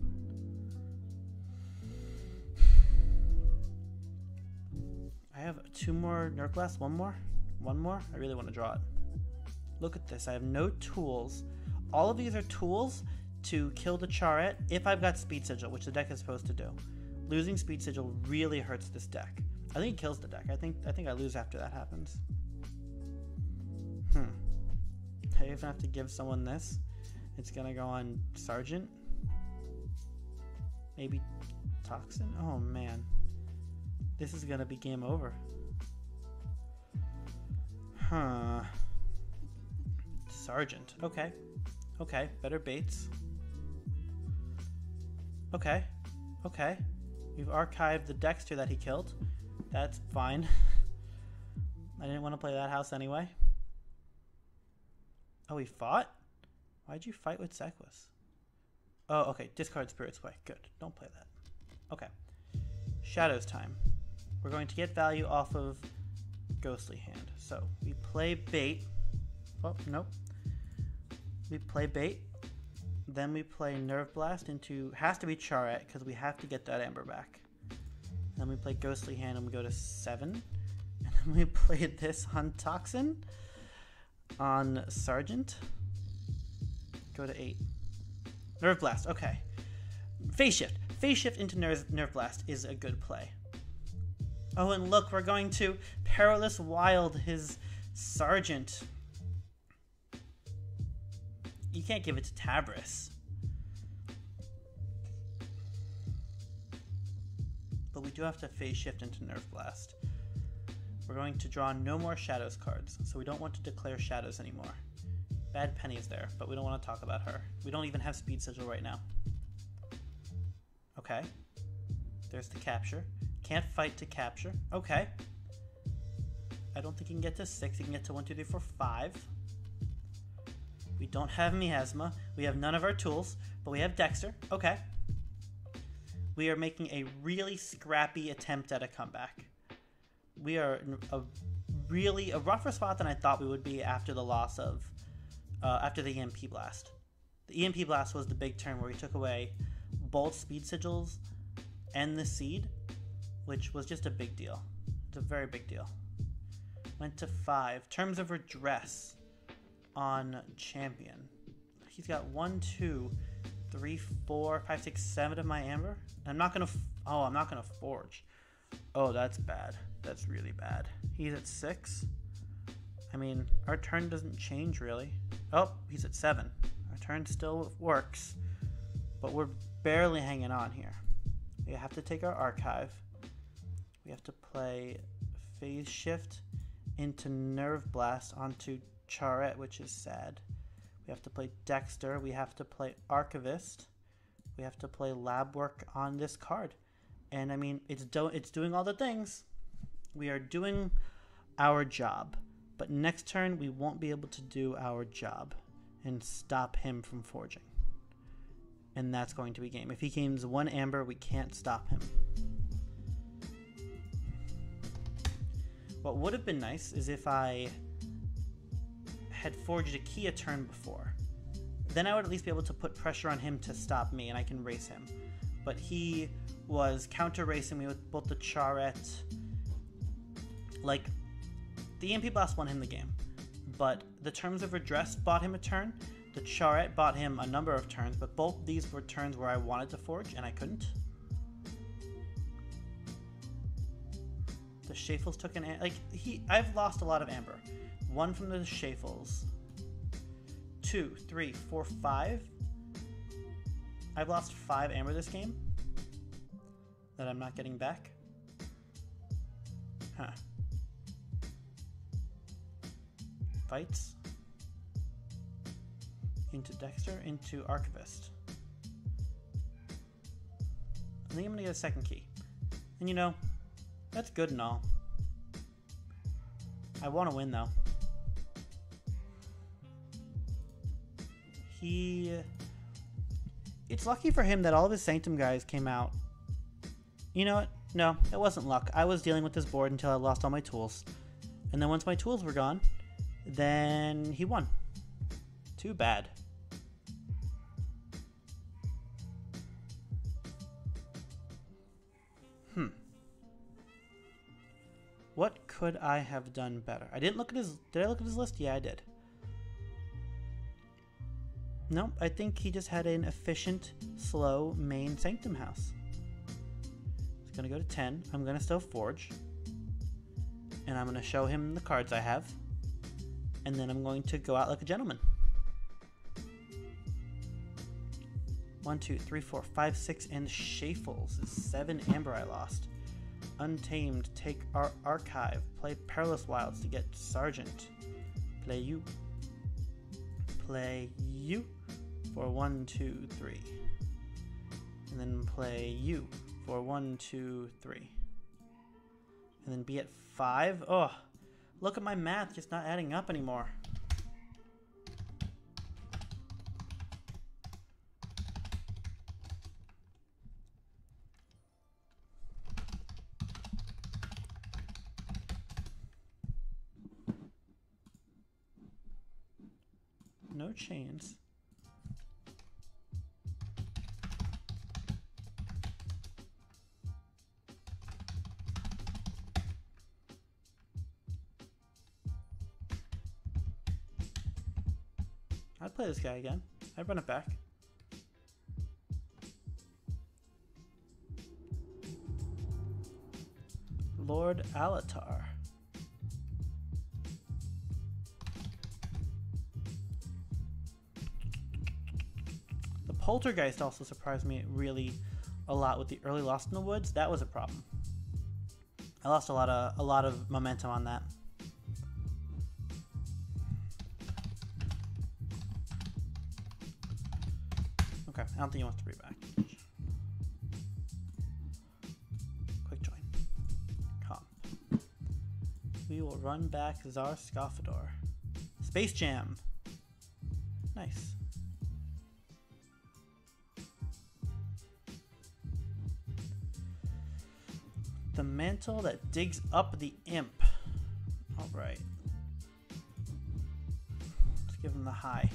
I have 2 more Nerve Blast, 1 more? 1 more? I really want to draw it. Look at this. I have no tools. All of these are tools to kill the Charette if I've got Speed Sigil, which the deck is supposed to do. Losing Speed Sigil really hurts this deck. I think it kills the deck. I think I lose after that happens. I even have to give someone this. It's gonna go on Sergeant. Maybe Toxin? Oh man. This is gonna be game over. Huh. Sergeant. Okay. Okay. Better baits. Okay. Okay. We've archived the Dexter that he killed. That's fine. I didn't want to play that house anyway. Oh, he fought? Why'd you fight with Sequus? Oh, okay. Discard Spirit's Way. Good. Don't play that. Okay. Shadows time. We're going to get value off of Ghostly Hand. So we play bait. Oh, nope. We play bait. Then we play Nerve Blast into, has to be Charette because we have to get that Amber back. Then we play Ghostly Hand and we go to 7. And then we play this on Toxin on Sergeant. Go to 8. Nerve Blast, okay. Phase Shift. Phase Shift into Nerve Blast is a good play. Oh, and look, we're going to Perilous Wild his Sergeant. You can't give it to Tabris. But we do have to Phase Shift into Nerve Blast. We're going to draw no more Shadows cards, so we don't want to declare Shadows anymore. Bad Penny is there, but we don't want to talk about her. We don't even have Speed Sigil right now. Okay. There's the capture. Can't fight to capture. Okay. I don't think he can get to 6. He can get to 1, 2, 3, 4, 5. We don't have Miasma. We have none of our tools, but we have Dexter. Okay. We are making a really scrappy attempt at a comeback. We are in a rougher spot than I thought we would be after the loss of, after the EMP Blast. The EMP Blast was the big turn where we took away both Speed Sigils and the Seed, which was just a big deal. It's a very big deal. Went to 5. Terms of Redress on Champion. He's got 1, 2, 3, 4, 5, 6, 7 of my Amber. I'm not gonna. I'm not gonna Forge. Oh, that's bad. That's really bad. He's at 6. I mean, our turn doesn't change really. Oh, he's at 7. Our turn still works, but we're barely hanging on here. We have to take our Archive. We have to play Phase Shift into Nerve Blast onto Charette, which is sad. We have to play Dexter. We have to play Archivist. We have to play Lab Work on this card. And I mean, it's doing all the things. We are doing our job. But next turn, we won't be able to do our job and stop him from forging. And that's going to be game. If he gains 1 Amber, we can't stop him. What would have been nice is if I had forged a key a turn before. Then I would at least be able to put pressure on him to stop me and I can race him. But he was counter racing me with both the Charette. Like, the EMP Blast won him the game. But the Terms of Redress bought him a turn. The Charette bought him a number of turns, but both these were turns where I wanted to forge and I couldn't. The Shafels took an I've lost a lot of Amber. 1 from the Shafels. 2, 3, 4, 5. I've lost 5 Amber this game that I'm not getting back. Huh. Fights. Into Dexter, into Archivist. I think I'm gonna get a second key. And you know, that's good and all. I want to win though. It's lucky for him that all of his Sanctum guys came out. You know what? No, it wasn't luck. I was dealing with this board until I lost all my tools. And then once my tools were gone, then he won. Too bad. What could I have done better? I didn't look at his... Did I look at his list? Yeah, I did. Nope, I think he just had an efficient, slow main Sanctum house. It's going to go to 10. I'm going to still Forge. And I'm going to show him the cards I have. And then I'm going to go out like a gentleman. 1, 2, 3, 4, 5, 6, and Shafels is 7 Amber I lost. Untamed, take our archive. Play Perilous Wilds to get Sergeant. Play you. Play you for 1, 2, 3. And then play you for 1, 2, 3. And then be at 5. Oh, look at my math just not adding up anymore. No chains. I'd play this guy again. I'd run it back. Lord Alatar. The Poltergeist also surprised me really a lot with the early Lost in the Woods. That was a problem. I lost a lot of momentum on that. Okay, I don't think he wants to bring back. Quick join. Comp. We will run back Czar Scoffador. Space Jam. Nice. The mantle that digs up the imp. Alright. Let's give him the high.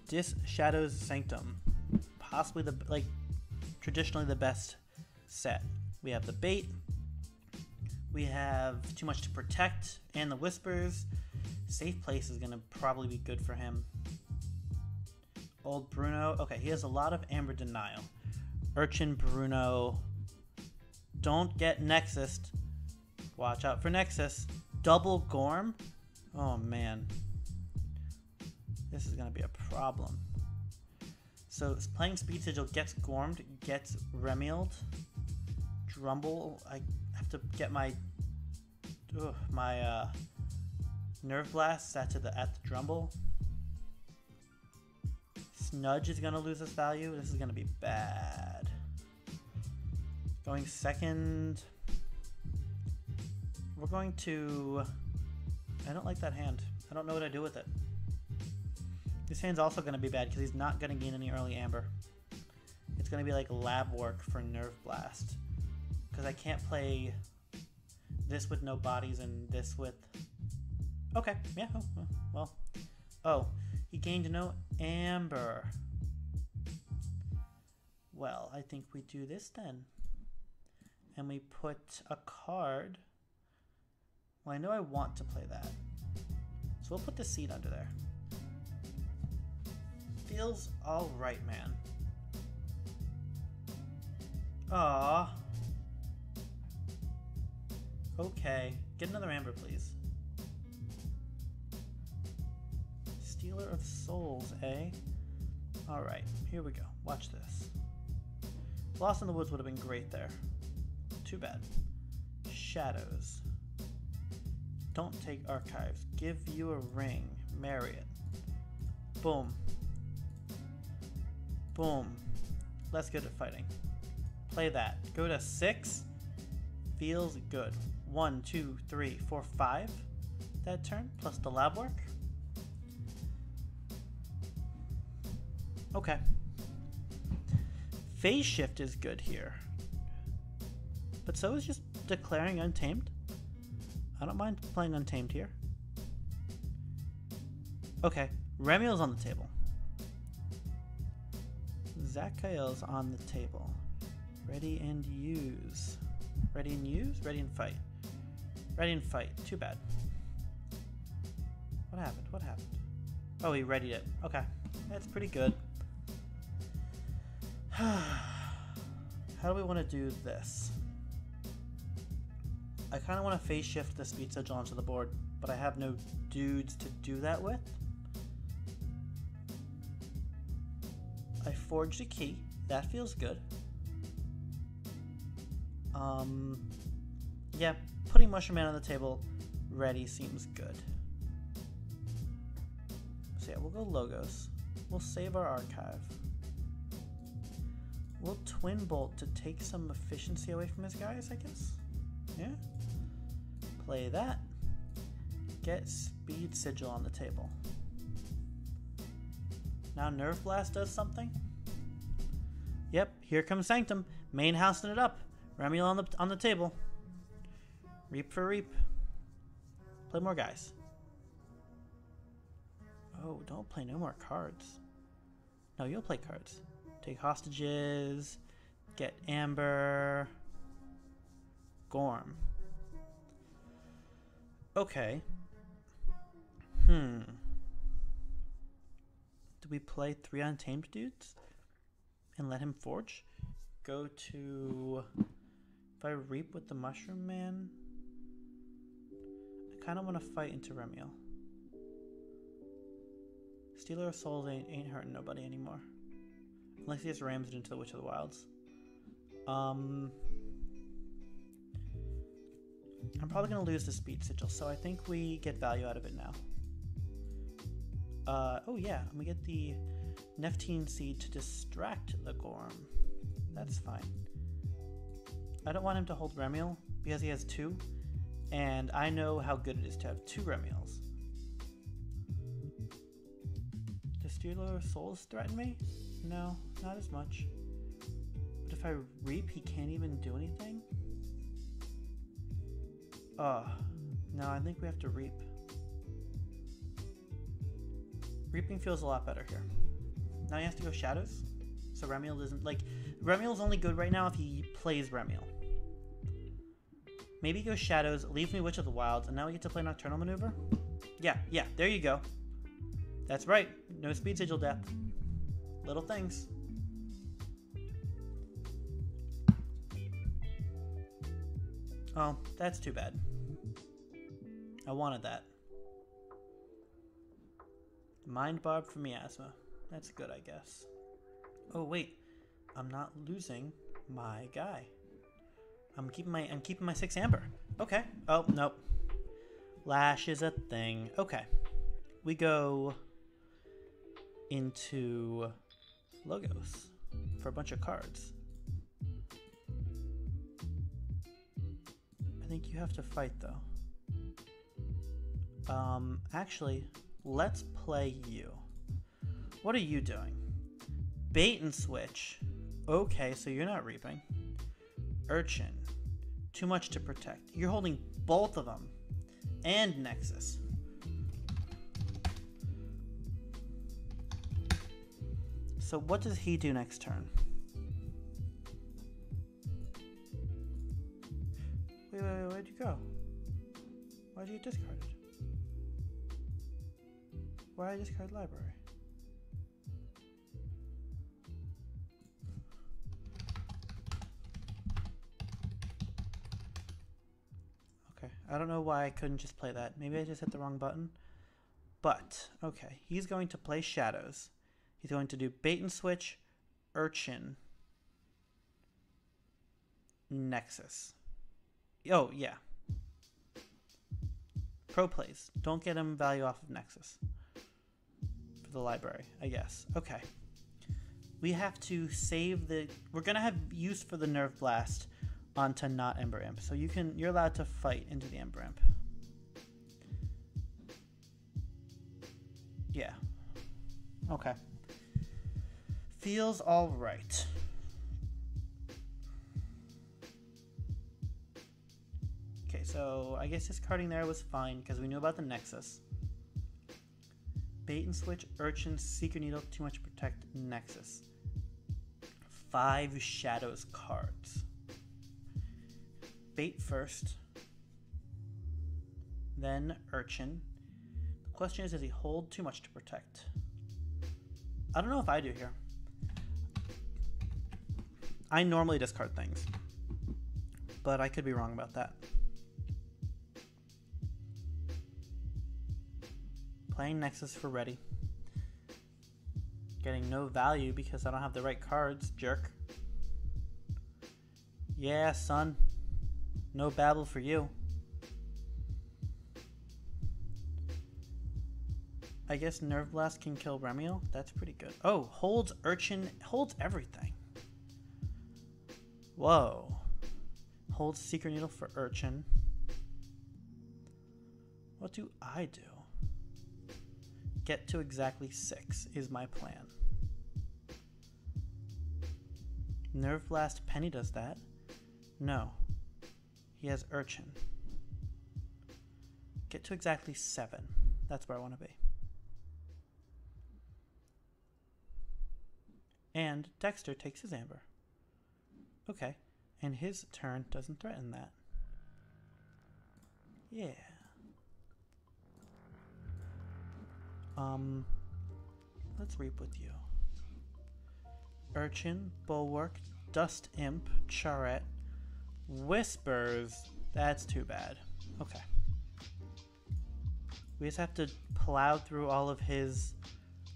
Dis Shadow's Sanctum. Possibly the, traditionally the best set. We have the bait. We have Too Much to Protect and the Whispers. Safe Place is going to probably be good for him. Old Bruno. Okay, he has a lot of Amber Denial. Urchin Bruno. Don't get Nexus. Watch out for Nexus. Double Gorm. Oh, man. This is going to be a problem. So, playing Speed Sigil gets Gormed, gets Remield. Drumble. I have to get my Nerve Blast set to at the Drumble. Snudge is going to lose this value. This is going to be bad. Going second. We're going to... I don't like that hand. I don't know what to do with it. This hand's also going to be bad because he's not going to gain any early Amber. It's going to be like lab work for Nerve Blast. Because I can't play this with no bodies and this with... Okay, yeah, oh, well. Oh, he gained no Amber. Well, I think we do this then. And we put a card. Well, I know I want to play that. So we'll put the seed under there. Feels alright, man. Aww. Okay. Get another Amber, please. Stealer of Souls, eh? Alright, here we go. Watch this. Lost in the Woods would have been great there. Too bad. Shadows. Don't take archives. Give you a ring. Marry it. Boom. Boom. Less good at fighting. Play that. Go to 6. Feels good. 1, 2, 3, 4, 5 that turn, plus the lab work. Okay. Phase Shift is good here. But so is just declaring Untamed. I don't mind playing Untamed here. Okay, Remiel's on the table. Zakael's on the table. Ready and use. Ready and use? Ready and fight. Ready and fight. Too bad. What happened? What happened? Oh, he readied it. Okay. That's pretty good. How do we want to do this? I kind of want to phase shift the Speed Sigil onto the board, but I have no dudes to do that with. I forged a key. That feels good. Yeah, putting Mushroom Man on the table ready seems good. So yeah, we'll go logos. We'll save our archive. We'll Twin Bolt to take some efficiency away from his guys, I guess. Yeah. Play that. Get Speed Sigil on the table. Now Nerve Blast does something. Yep, here comes Sanctum. Main housing it up. Remiel on the table. Reap for Reap. Play more guys. Oh, don't play no more cards. No, you'll play cards. Take hostages. Get Amber. Gorm. Okay. Do we play 3 Untamed dudes? And let him forge? Go to... If I Reap with the Mushroom Man... I kind of want to fight into Remiel. Stealer of Souls ain't hurting nobody anymore. Unless he just rams it into the Witch of the Wilds. I'm probably going to lose the Speed Sigil, so I think we get value out of it now. Oh yeah, and we get the Nephthene Seed to distract the Gorm. That's fine. I don't want him to hold Remiel because he has 2, and I know how good it is to have 2 Remiels. Does Stealer of Souls threaten me? No, not as much. But if I Reap, he can't even do anything? No, I think we have to Reap. Reaping feels a lot better here. Now he has to go Shadows. So Remiel isn't like... Remiel's only good right now if he plays Remiel. Maybe go Shadows, leave me Witch of the Wilds, and now we get to play Nocturnal Maneuver? Yeah, there you go. That's right. No Speed Sigil death. Little things. Oh, that's too bad. I wanted that. Mind Barb for Miasma. That's good, I guess. Oh wait, I'm not losing my guy. I'm keeping my 6 Amber. Okay. Oh nope. Lash is a thing. Okay. We go into logos for a bunch of cards. I think you have to fight though. Actually, let's play you. What are you doing? Bait and switch. Okay, so you're not Reaping. Urchin. Too much to protect. You're holding both of them. And Nexus. So what does he do next turn? Wait, where'd you go? Why'd you get discarded? Why did I discard library? Okay, I don't know why I couldn't just play that. Maybe I just hit the wrong button. But, okay, he's going to play Shadows. He's going to do Bait and Switch, Urchin, Nexus. Oh, yeah. Pro plays. Don't get him value off of Nexus. For the library, I guess. Okay. We have to save the... We're going to have use for the Nerve Blast onto not Ember Imp. So you're allowed to fight into the Ember Imp. Yeah. Okay. Feels all right. Okay, so I guess discarding there was fine because we knew about the Nexus. Bait and Switch, Urchin, Secret Needle, too much to protect, Nexus. 5 Shadows cards. Bait first. Then Urchin. The question is, does he hold too much to protect? I don't know if I do here. I normally discard things, but I could be wrong about that. Playing Nexus for ready. getting no value because I don't have the right cards, jerk. Yeah, son. No babble for you. I guess Nerve Blast can kill Remiel. That's pretty good. Oh, holds Urchin, holds everything. Whoa. Holds Secret Needle for Urchin. What do I do? Get to exactly 6 is my plan. Nerve Blast Penny does that. No. He has Urchin. Get to exactly 7. That's where I want to be. And Dexter takes his Amber. Okay. And his turn doesn't threaten that. Yeah. Let's reap with you. Urchin, Bulwark, Dust Imp, Charette, Whispers. That's too bad. Okay. We just have to plow through all of his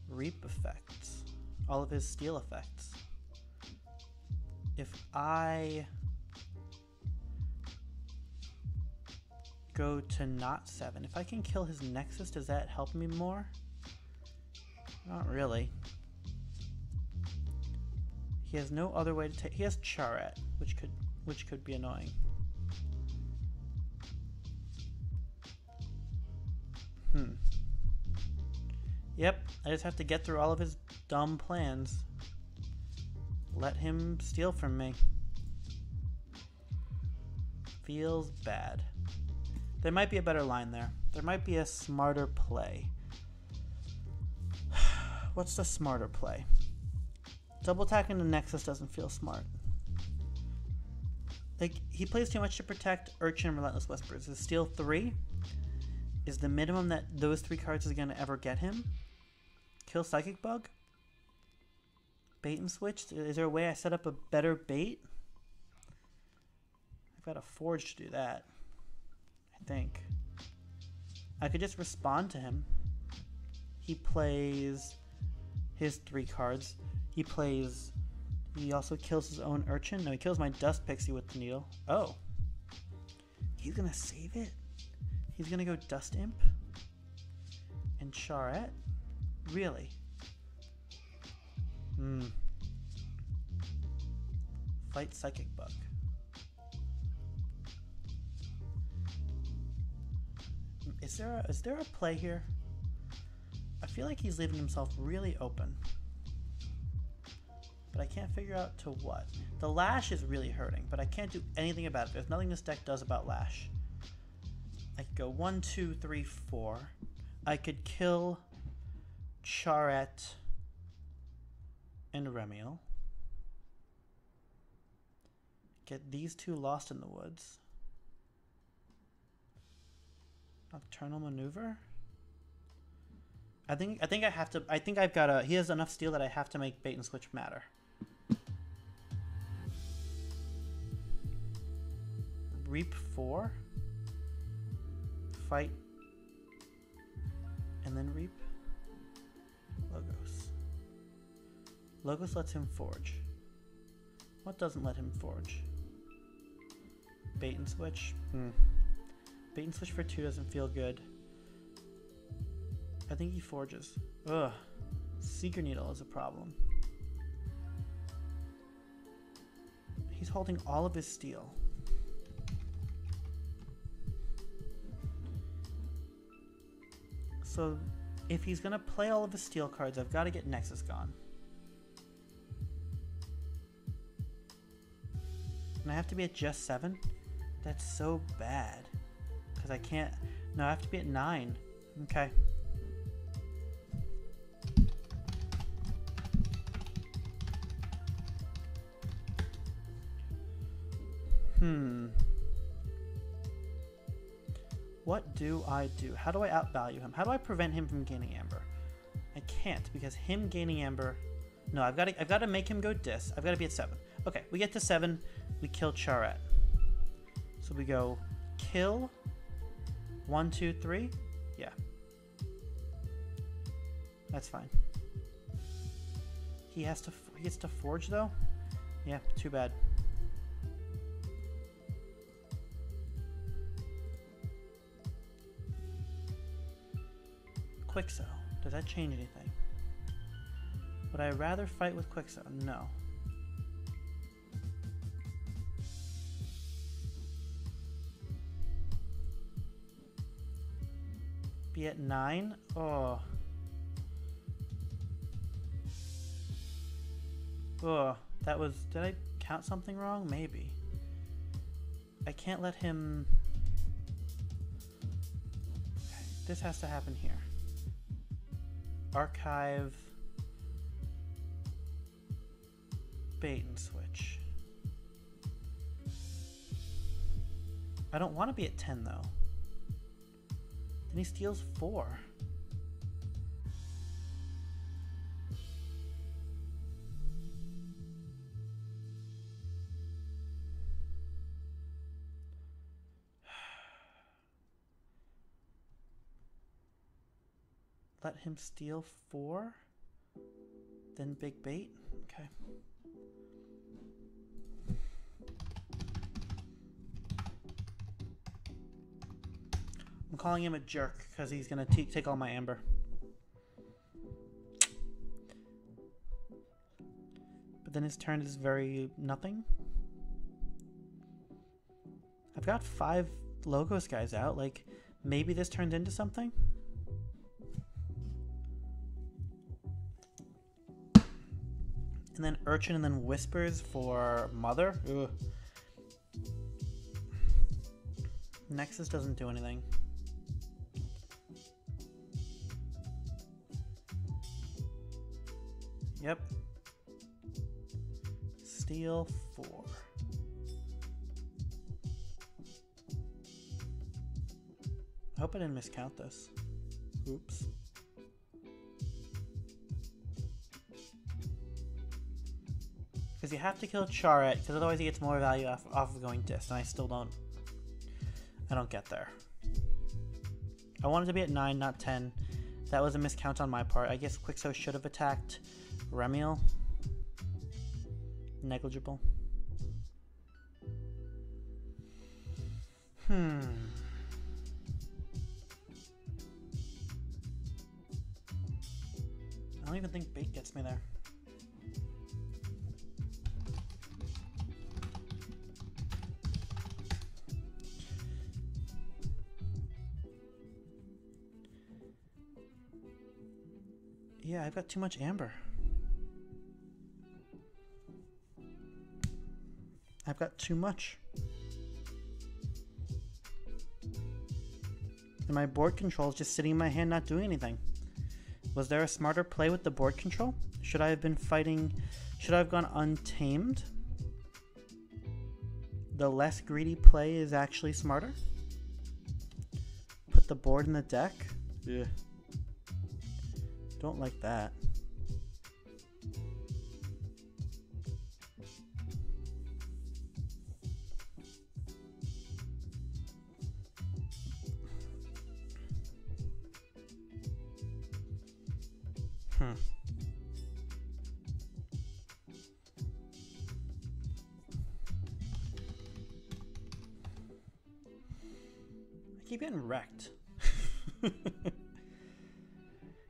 reap effects. All of his steal effects. If I go to not 7, if I can kill his Nexus, does that help me more? Not really. He has no other way to take. He has Charette, which could be annoying. Yep, I just have to get through all of his dumb plans. Let him steal from me. Feels bad. There might be a better line there. There might be a smarter play. What's the smarter play? Double attacking the Nexus doesn't feel smart. Like, he plays too much to protect Urchin and Relentless Whispers. His steal 3 is the minimum that those 3 cards is going to ever get him. Kill Psychic Bug? Bait and switch? Is there a way I set up a better bait? I've got a Forge to do that. I think. I could just respond to him. He plays his 3 cards. He also kills his own Urchin. No, he kills my Dust Pixie with the needle. Oh. He's gonna save it? He's gonna go Dust Imp? And Charette? Really? Fight Psychic Bug. Is there a play here? I feel like he's leaving himself really open. But I can't figure out to what. The Lash is really hurting, but I can't do anything about it. There's nothing this deck does about Lash. I could go 1, 2, 3, 4. I could kill Charette and Remiel. Get these 2 lost in the woods. Nocturnal Maneuver? I think I have to. I think I've got a. He has enough steel that I have to make bait and switch matter. Reap 4. Fight. And then reap. Logos. Logos lets him forge. What doesn't let him forge? Bait and switch. Bait and switch for 2 doesn't feel good. I think he forges. Ugh. Secret Needle is a problem. He's holding all of his steel. So if he's gonna play all of his steel cards, I've got to get Nexus gone. And I have to be at just 7? That's so bad. Because I can't... No, I have to be at 9. Okay. What do I do? How do I outvalue him? How do I prevent him from gaining Amber? I can't, because him gaining Amber... No, I've got to make him go Dis. I've got to be at 7. Okay, we get to 7. We kill Charette. So we go kill 1, 2, 3. Yeah. That's fine. He gets to forge though? Yeah, too bad. Quixo. Does that change anything? Would I rather fight with Quixo? No. Be at 9? Oh. Oh, that was... Did I count something wrong? Maybe. I can't let him... Okay, this has to happen here. Archive... Bait and switch. I don't want to be at 10 though. Then he steals 4. Let him steal 4? Then big bait? Okay. I'm calling him a jerk because he's going to take all my amber. But then his turn is very nothing. I've got 5 Logos guys out. Like, maybe this turns into something? And then Urchin and then Whispers for Mother. Ugh. Nexus doesn't do anything. Yep. Steal 4. I hope I didn't miscount this. Oops. Because you have to kill Charette, because otherwise he gets more value off of going Dis, and I still don't... I don't get there. I wanted to be at 9, not 10. That was a miscount on my part. I guess Quixo should have attacked Remiel. Negligible. I don't even think bait gets me there. Yeah, I've got too much amber. I've got too much. And my board control is just sitting in my hand not doing anything. Was there a smarter play with the board control? Should I have been fighting... Should I have gone Untamed? The less greedy play is actually smarter? Put the board in the deck? Ugh. Don't like that. I keep getting wrecked.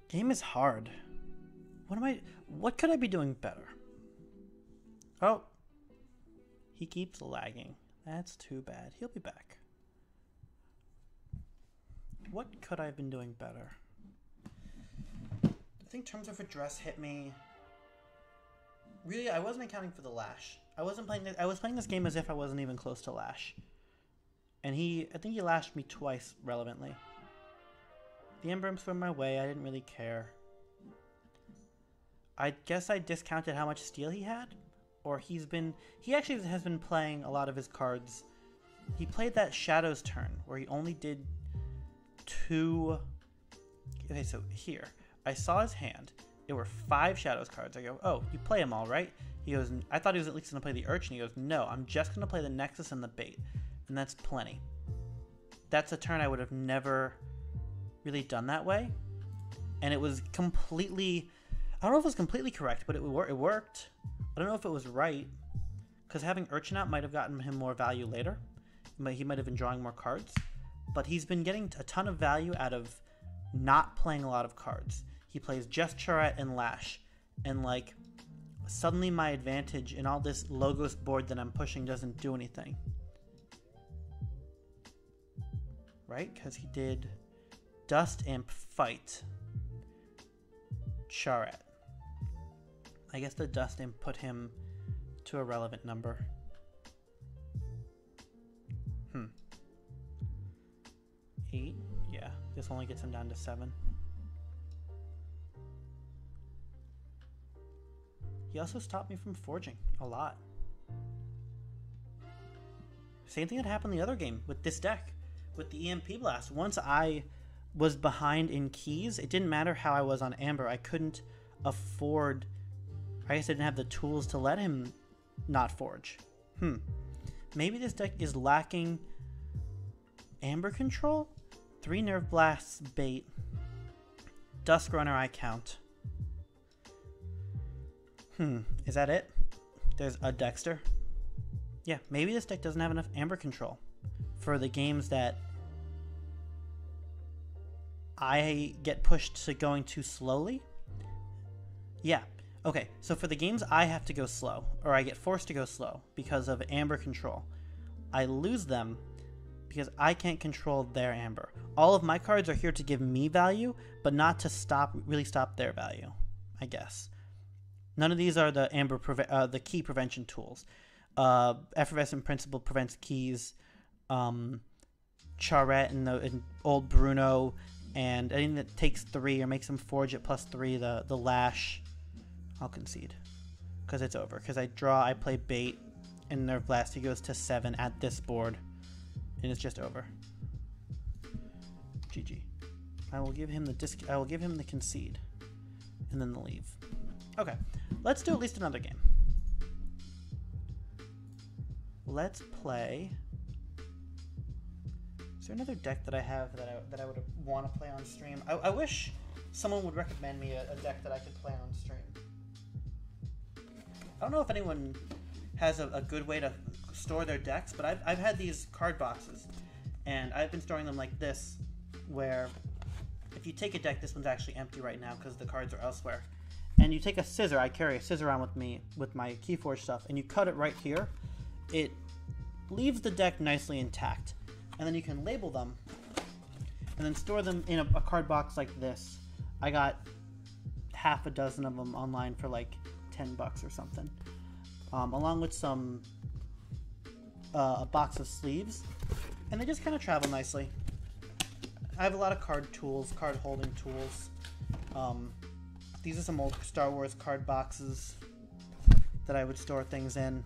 Game is hard. What could I be doing better? Oh. He keeps lagging. That's too bad. He'll be back. What could I have been doing better? I think Terms of Address hit me. Really, I wasn't accounting for the lash. I was playing this game as if I wasn't even close to lash. And I think he lashed me twice relevantly. The Ember Imps were my way, I didn't really care. I guess I discounted how much steal he had. Or he actually has been playing a lot of his cards. He played that Shadows turn where he only did 2. Okay, so here. I saw his hand. There were 5 Shadows cards. I go, oh, you play them all, right? He goes, I thought he was at least going to play the Urchin. He goes, no, I'm just going to play the Nexus and the Bait. And that's plenty. That's a turn I would have never really done that way. And it was completely... I don't know if it was completely correct, but it worked. I don't know if it was right, because having Urchin out might have gotten him more value later. He might have been drawing more cards, but he's been getting a ton of value out of not playing a lot of cards. He plays just Charette and Lash, and like suddenly my advantage in all this Logos board that I'm pushing doesn't do anything. Right? Because he did Dust Imp Fight Charette. I guess the Dust Imp put him to a relevant number. 8? Yeah, this only gets him down to 7. He also stopped me from forging a lot. Same thing that happened the other game with this deck, with the EMP Blast. Once I was behind in keys, it didn't matter how I was on Amber. I couldn't afford, I guess I didn't have the tools to let him not forge. Maybe this deck is lacking Amber control? 3 Nerve Blasts, bait, Dusk Runner, I count. Is that it? There's a Dexter. Yeah, maybe this deck doesn't have enough Amber control for the games that I get pushed to going too slowly. Yeah, okay, so for the games I have to go slow, or I get forced to go slow because of Amber control, I lose them because I can't control their Amber. All of my cards are here to give me value, but not to really stop their value, I guess. None of these are the Amber the key prevention tools. Effervescent Principle prevents keys. Charette and old Bruno, and anything that takes 3 or makes him forge at +3. The Lash, I'll concede because it's over. Because I play bait, and Nerve Blast. He goes to 7 at this board, and it's just over. GG. I will give him the concede, and then the leave. Okay, let's do at least another game. Let's play. Is there another deck that I have that I would want to play on stream? I wish someone would recommend me a deck that I could play on stream. I don't know if anyone has a good way to store their decks, but I've had these card boxes, and I've been storing them like this, where if you take a deck, this one's actually empty right now because the cards are elsewhere, and you take a scissor, I carry a scissor around with me with my Keyforge stuff, and you cut it right here, it leaves the deck nicely intact, and then you can label them and then store them in a card box like this. I got half a dozen of them online for like $10 or something, along with a box of sleeves, and they just kind of travel nicely. I have a lot of card tools, card holding tools. These are some old Star Wars card boxes that I would store things in.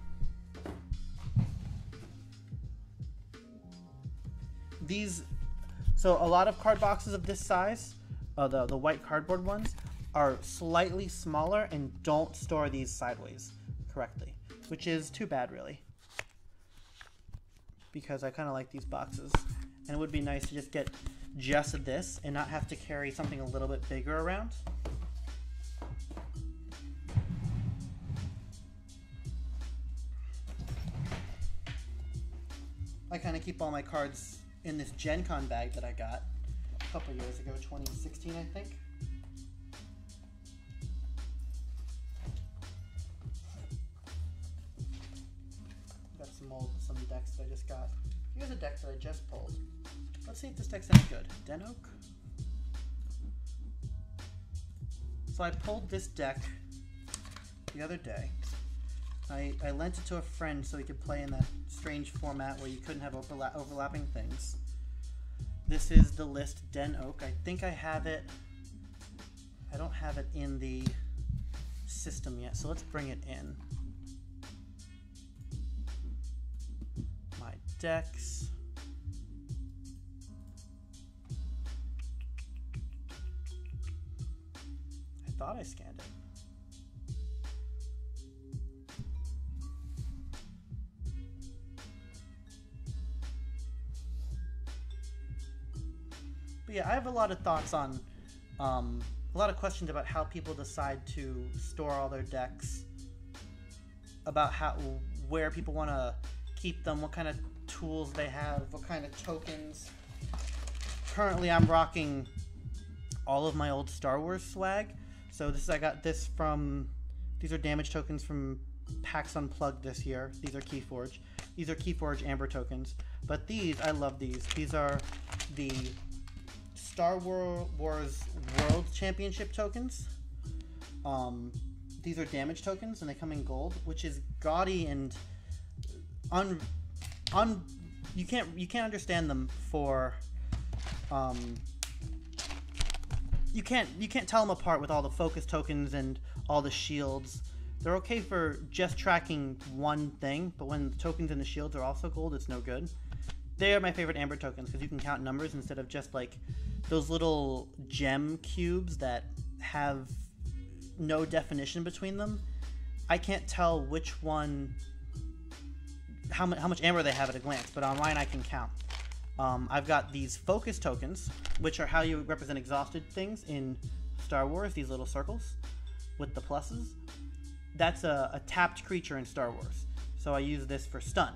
So a lot of card boxes of this size, the white cardboard ones, are slightly smaller and don't store these sideways correctly, which is too bad really, because I kind of like these boxes, and it would be nice to just get just this and not have to carry something a little bit bigger around. I kind of keep all my cards in this Gen Con bag that I got a couple years ago, 2016 I think. Got some decks that I just got. Here's a deck that I just pulled. Let's see if this deck's any good. Den Oak. So I pulled this deck the other day. I lent it to a friend so he could play in that strange format where you couldn't have overlapping things. This is the list Den Oak. I think I have it. I don't have it in the system yet, so let's bring it in. My decks. I thought I scanned it. But yeah, I have a lot of thoughts on a lot of questions about how people decide to store all their decks, about where people want to keep them, what kind of tools they have, what kind of tokens. Currently, I'm rocking all of my old Star Wars swag. So I got this from, these are damage tokens from PAX Unplugged this year. These are Keyforge. These are Keyforge Amber tokens. But these, I love these. These are the Star Wars World Championship tokens. These are damage tokens, and they come in gold, which is gaudy and you can't understand them for you can't tell them apart with all the focus tokens and all the shields. They're okay for just tracking one thing, but when the tokens and the shields are also gold, it's no good. They are my favorite Amber tokens because you can count numbers instead of just like those little gem cubes that have no definition between them. I can't tell which one, how much Amber they have at a glance, but on mine I can count. I've got these focus tokens, which are how you represent exhausted things in Star Wars, these little circles with the pluses. That's a tapped creature in Star Wars, so I use this for stun.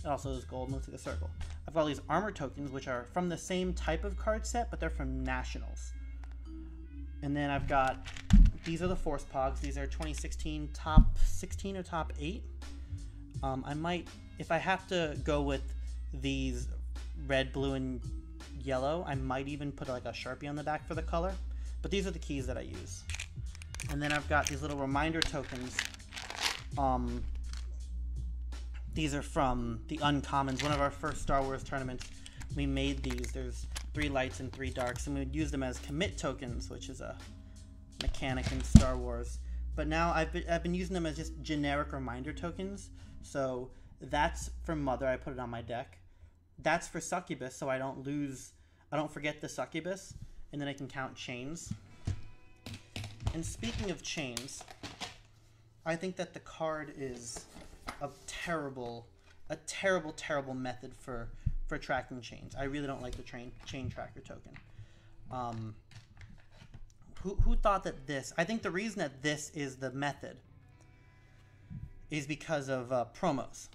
It also is gold, move to the circle. I've got all these armor tokens, which are from the same type of card set, but they're from Nationals. And then I've got, these are the Force Pogs. These are 2016 top 16 or top 8. I might, if I have to go with these red, blue, and yellow, I might even put like a Sharpie on the back for the color. But these are the keys that I use. And then I've got these little reminder tokens. These are from the Uncommons. One of our first Star Wars tournaments, we made these. There's 3 lights and 3 darks, and we would use them as commit tokens, which is a mechanic in Star Wars. But now I've been using them as just generic reminder tokens. So that's from Mother. I put it on my deck. That's for Succubus, so I don't forget the Succubus, and then I can count chains. And speaking of chains, I think that the card is a terrible method for tracking chains. I really don't like the chain tracker token. Who thought that this? I think the reason that this is the method is because of promos.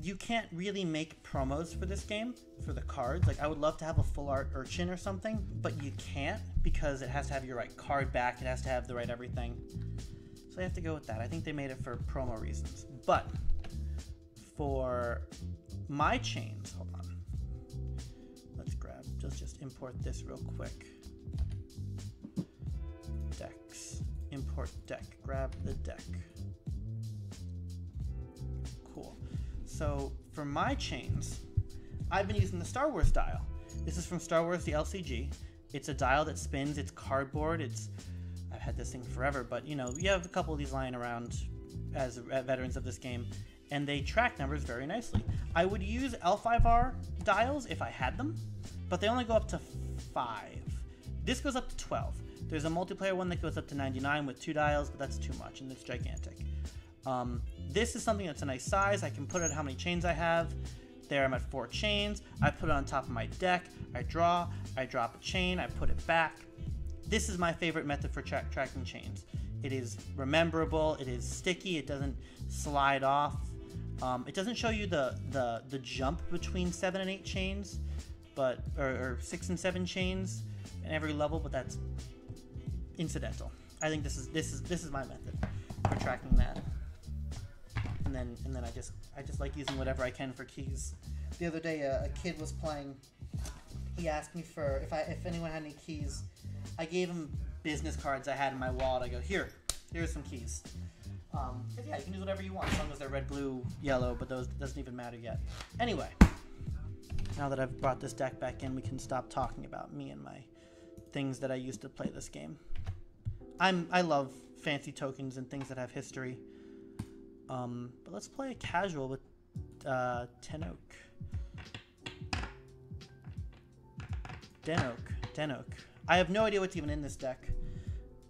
You can't really make promos for this game, for the cards. Like, I would love to have a full art Urchin or something, but you can't because it has to have your right card back, it has to have the right everything. So I have to go with that. I think they made it for promo reasons. But for my chains, hold on. Let's just import this real quick. Decks. Import deck. Grab the deck. Cool. So for my chains, I've been using the Star Wars dial. This is from Star Wars, the LCG. It's a dial that spins. It's cardboard. I've had this thing forever, but you know, you have a couple of these lying around as veterans of this game, and they track numbers very nicely. I would use L5R dials if I had them, but they only go up to 5. This goes up to 12. There's a multiplayer one that goes up to 99 with 2 dials, but that's too much, and it's gigantic. This is something that's a nice size. I can put it how many chains I have. There I'm at 4 chains. I put it on top of my deck. I drop a chain, I put it back. This is my favorite method for tracking chains. It is rememberable, it is sticky, it doesn't slide off. It doesn't show you the jump between 7 and 8 chains, but or 6 and 7 chains in every level, but that's incidental. I think this is my method for tracking that. And then I just like using whatever I can for keys. The other day a kid was playing. He asked me for if anyone had any keys. I gave him business cards I had in my wallet. I go, here's some keys. Yeah, you can use whatever you want as long as they're red, blue, yellow, but those doesn't even matter yet. Anyway, now that I've brought this deck back in, we can stop talking about me and my things that I used to play this game. I love fancy tokens and things that have history. But let's play a casual with Tenok. Denok. I have no idea what's even in this deck.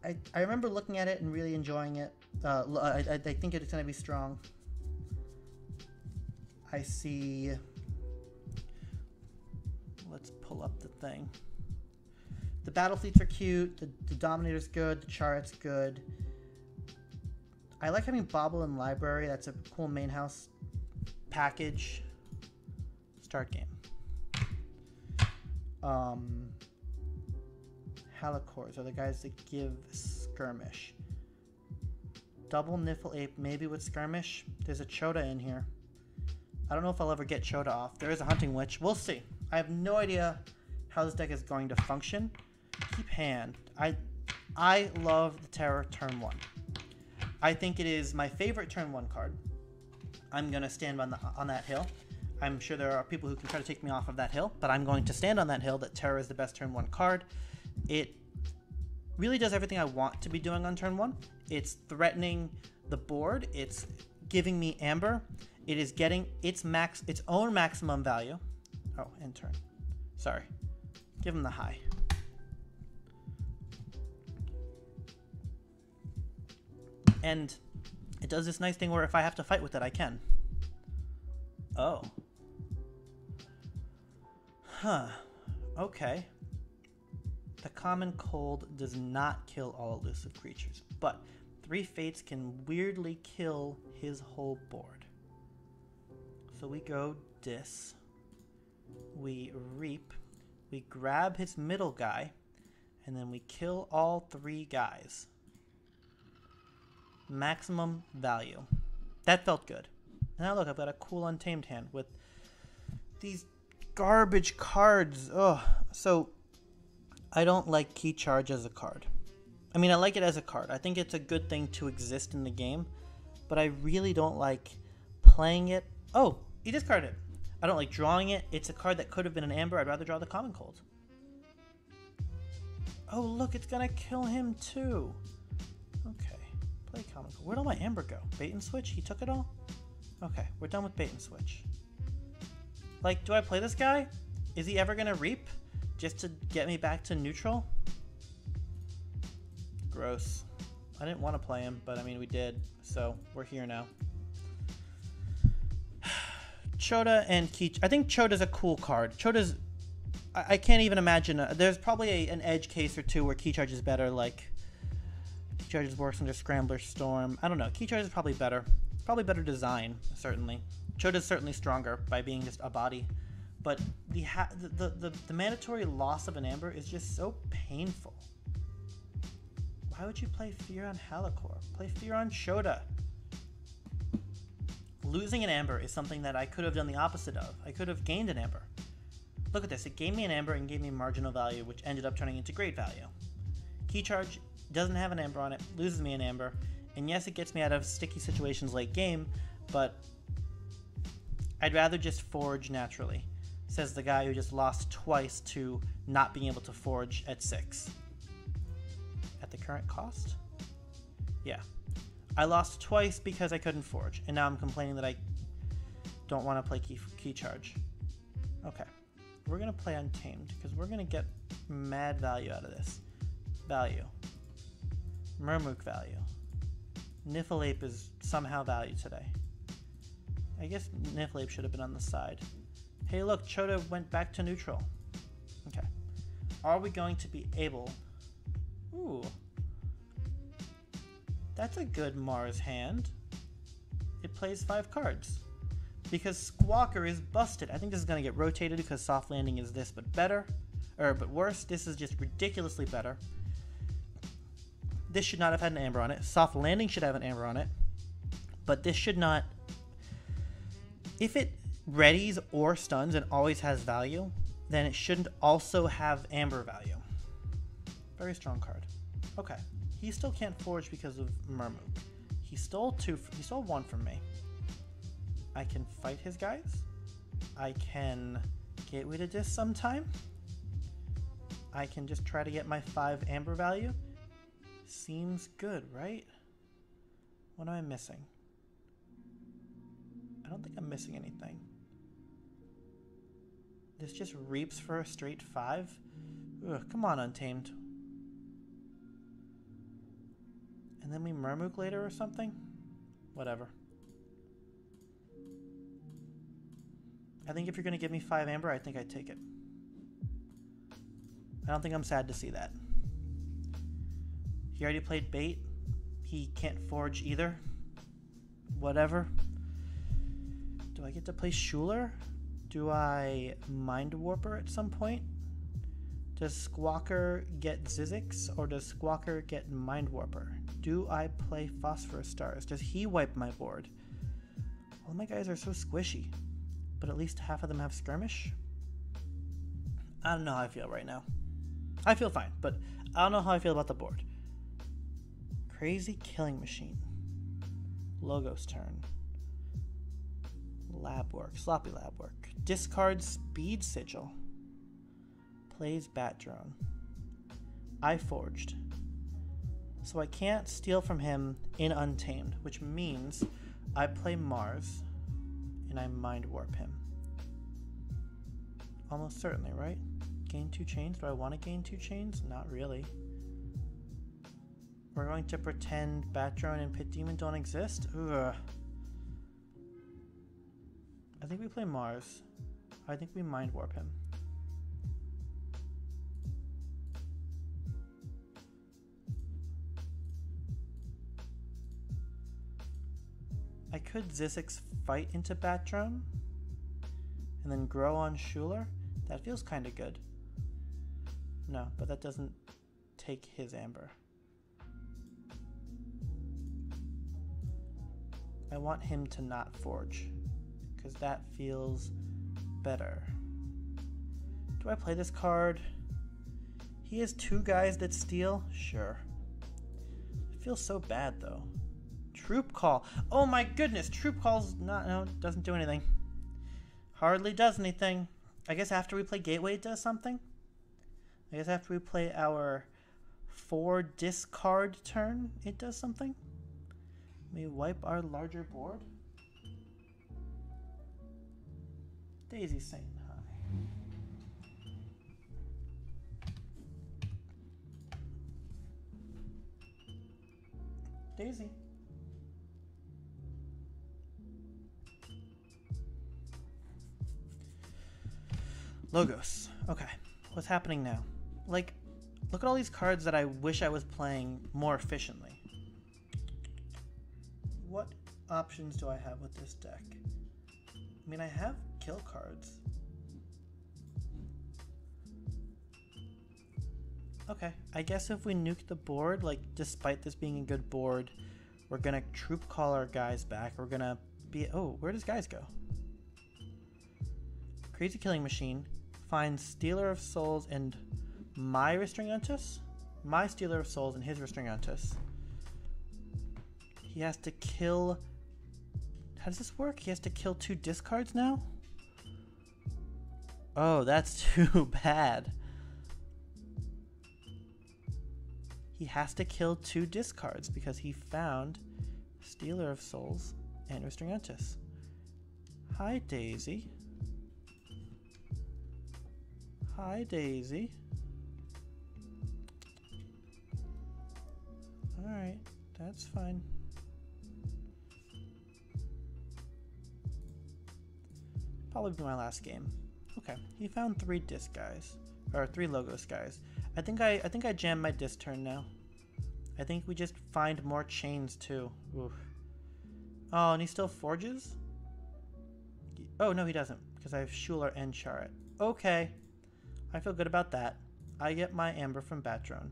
I remember looking at it and really enjoying it. I think it's going to be strong. I see... Let's pull up the thing. The battle fleets are cute. The Dominator's good. The Chariot's good. I like having Bobble in Library. That's a cool main house package. Start game. Halicores are the guys that give Skirmish. Double Niffle Ape, maybe with Skirmish. There's a Chota in here. I don't know if I'll ever get Chota off. There is a Hunting Witch. We'll see. I have no idea how this deck is going to function. Keep hand. I love the Terror turn 1. I think it is my favorite turn 1 card. I'm going to stand on that hill. I'm sure there are people who can try to take me off of that hill, but I'm going to stand on that hill that Terror is the best turn 1 card. It really does everything I want to be doing on turn 1. It's threatening the board. It's giving me Amber. It is getting its own maximum value. Oh, end turn. Sorry. Give him the high. And it does this nice thing where if I have to fight with it, I can. Oh. Huh. Okay. The Common Cold does not kill all elusive creatures, but 3 Fates can weirdly kill his whole board. So we go Dis. We Reap. We grab his middle guy, and then we kill all 3 guys. Maximum value. That felt good. Now look, I've got a cool Untamed hand with these garbage cards. Ugh. So I don't like Key Charge as a card. I mean, I like it as a card. I think it's a good thing to exist in the game, but I really don't like playing it. Oh, he discarded it. I don't like drawing it. It's a card that could have been an Amber. I'd rather draw the Common Cold. Oh, look, it's gonna kill him too. Okay. Play Common Cold. Where'd all my Amber go? Bait and switch? He took it all? Okay, we're done with bait and switch. Like, do I play this guy? Is he ever gonna reap? Just to get me back to neutral? Gross. I didn't want to play him, but I mean, we did. So, we're here now. Chota and Key... I think Chota's a cool card. Chota's... I can't even imagine... there's probably an edge case or two where Key Charge is better, like... Key Charge works under Scrambler Storm. I don't know. Key Charge is probably better. Probably better design, certainly. Chota's certainly stronger by being just a body. But the mandatory loss of an Amber is just so painful. Why would you play Fear on Halicore? Play Fear on Chota. Losing an Amber is something that I could have done the opposite of. I could have gained an Amber. Look at this. It gave me an Amber and gave me marginal value, which ended up turning into great value. Key Charge doesn't have an Amber on it, loses me an Amber. And yes, it gets me out of sticky situations late game, but I'd rather just forge naturally, says the guy who just lost twice to not being able to forge at 6. At the current cost? Yeah. I lost twice because I couldn't forge, and now I'm complaining that I don't want to play key Charge. Okay. We're going to play Untamed, because we're going to get mad value out of this. Value. Murmook value. Niffle Ape is somehow value today. I guess Niffle Ape should have been on the side. Hey look, Chota went back to neutral. Okay. Are we going to be able... Ooh. That's a good Mars hand. It plays 5 cards. Because Squawker is busted. I think this is going to get rotated because Soft Landing is this but better. But worse. This is just ridiculously better. This should not have had an Amber on it. Soft Landing should have an Amber on it. But this should not... If it readies or stuns and always has value, then it shouldn't also have Amber value. Very strong card. Okay. He still can't forge because of Murmook. He stole 1 from me. I can fight his guys. I can Gateway to Dis sometime. I can just try to get my 5 Amber value. Seems good, right? What am I missing? I don't think I'm missing anything. This just reaps for a straight 5? Ugh, come on, Untamed. And then we Murmook later or something? Whatever. I think if you're going to give me 5 Amber, I think I'd take it. I don't think I'm sad to see that. He already played bait. He can't forge either. Whatever. Do I get to play Schuler? Do I Mind Warper at some point? Does Squawker get Zizix or does Squawker get Mind Warper? Do I play Phosphorus Stars? Does he wipe my board? All my guys are so squishy, but at least half of them have Skirmish. I don't know how I feel right now. I feel fine, but I don't know how I feel about the board. Crazy Killing Machine. Logos turn. Lab work. Sloppy lab work. Discard Speed Sigil. Plays Bat Drone. I forged. So I can't steal from him in Untamed, which means I play Mars and I Mind Warp him. Almost certainly, right? Gain 2 chains? Do I want to gain 2 chains? Not really. We're going to pretend Bat Drone and Pit Demon don't exist? Ugh. I think we play Mars. I think we Mind Warp him. I could Zizix fight into Bat Drone and then grow on Schuler. That feels kind of good. No, but that doesn't take his Amber. I want him to not forge, because that feels better. Do I play this card? He has 2 guys that steal? Sure. It feels so bad though. Troop Call. Oh my goodness, Troop Call's not, no, doesn't do anything. Hardly does anything. I guess after we play Gateway it does something? I guess after we play our 4 discard turn it does something? May wipe our larger board? Daisy saying hi. Daisy. Logos. Okay. What's happening now? Like, look at all these cards that I wish I was playing more efficiently. What options do I have with this deck? I mean, I have kill cards. Okay, I guess if we nuke the board, like, despite this being a good board, we're gonna troop call our guys back. We're gonna be... Oh, where does guys go? Crazy Killing Machine finds Stealer of Souls and my Restringantus? My Stealer of Souls and his Restringantus. He has to kill... How does this work? He has to kill 2 discards now? Oh, that's too bad. He has to kill 2 discards because he found Stealer of Souls and Restringantus. Hi, Daisy. Hi, Daisy. Alright, that's fine. Probably be my last game. Okay, he found 3 disc guys, or 3 logos guys. I think I jammed my disc turn now. I think we just find more chains too. Oof. Oh, and he still forges? Oh no, he doesn't, because I have Schuler and Charet. Okay, I feel good about that. I get my Amber from Bat Drone.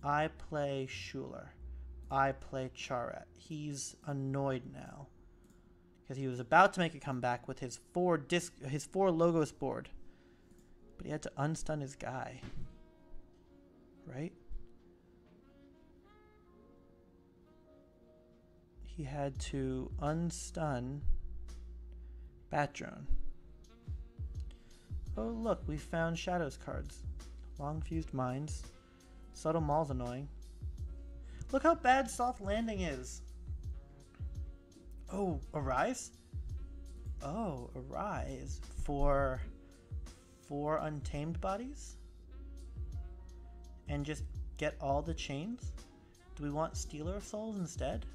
I play Schuler. I play Charet. He's annoyed now, because he was about to make a comeback with his 4 logos board, but he had to unstun his guy, right? He had to unstun Bat Drone. Oh look, we found Shadows cards. Long Fused Minds. Subtle Maul's annoying. Look how bad Soft Landing is. Oh, Arise? Oh, Arise for 4 Untamed bodies? And just get all the chains? Do we want Stealer of Souls instead?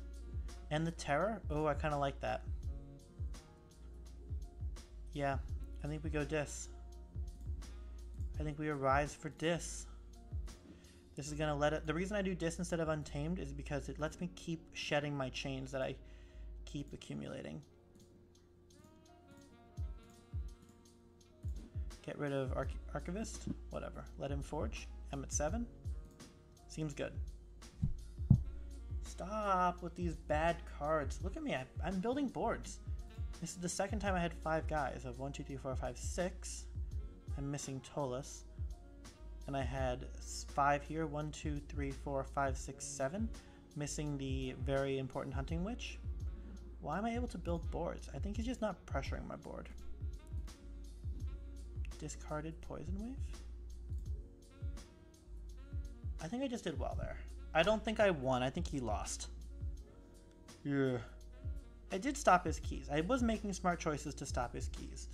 And the Terror? Oh, I kind of like that. Yeah, I think we go Dis. I think we Arise for Dis. This is gonna let it. The reason I do Dis instead of Untamed is because it lets me keep shedding my chains that I keep accumulating. Get rid of Archivist. Whatever. Let him forge. I'm at 7. Seems good. Stop with these bad cards. Look at me. I'm building boards. This is the second time I had 5 guys. Of 1, 2, 3, 4, 5, 6. I'm missing Tolus. And I had 5 here. 1, 2, 3, 4, 5, 6, 7. Missing the very important Hunting Witch. Why am I able to build boards? I think he's just not pressuring my board. Discarded Poison Wave. I think I just did well there. I don't think I won. I think he lost. Yeah. I did stop his keys. I was making smart choices to stop his keys.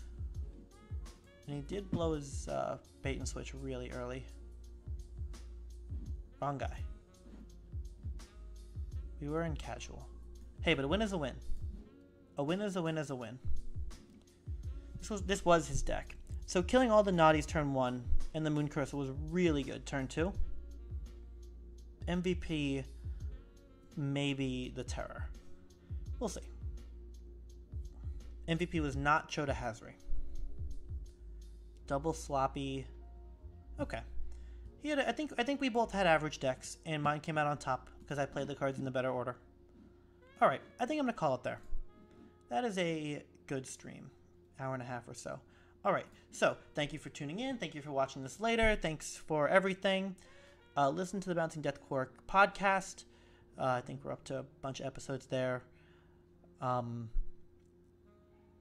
And he did blow his bait and switch really early. Wrong guy. We were in casual. Hey, but a win is a win. A win is a win is a win. This was his deck. So killing all the naughties turn 1 and the Moon Cursor was really good turn 2. MVP, maybe the Terror. We'll see. MVP was not Chota Hazri. Double sloppy. Okay. He had. I think we both had average decks, and mine came out on top because I played the cards in the better order. All right. I think I'm gonna call it there. That is a good stream, hour and a half or so. All right. So thank you for tuning in. Thank you for watching this later. Thanks for everything. Listen to the Bouncing Deathquark podcast. I think we're up to a bunch of episodes there.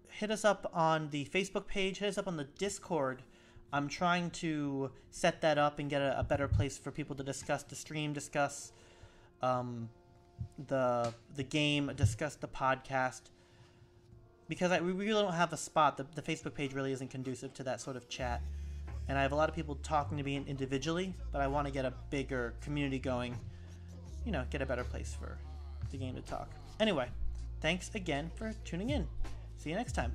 Hit us up on the Facebook page. Hit us up on the Discord. I'm trying to set that up and get a better place for people to discuss the stream, discuss the game, discuss the podcast. Because we really don't have a spot. The Facebook page really isn't conducive to that sort of chat. And I have a lot of people talking to me individually, but I want to get a bigger community going. You know, get a better place for the game to talk. Anyway, thanks again for tuning in. See you next time.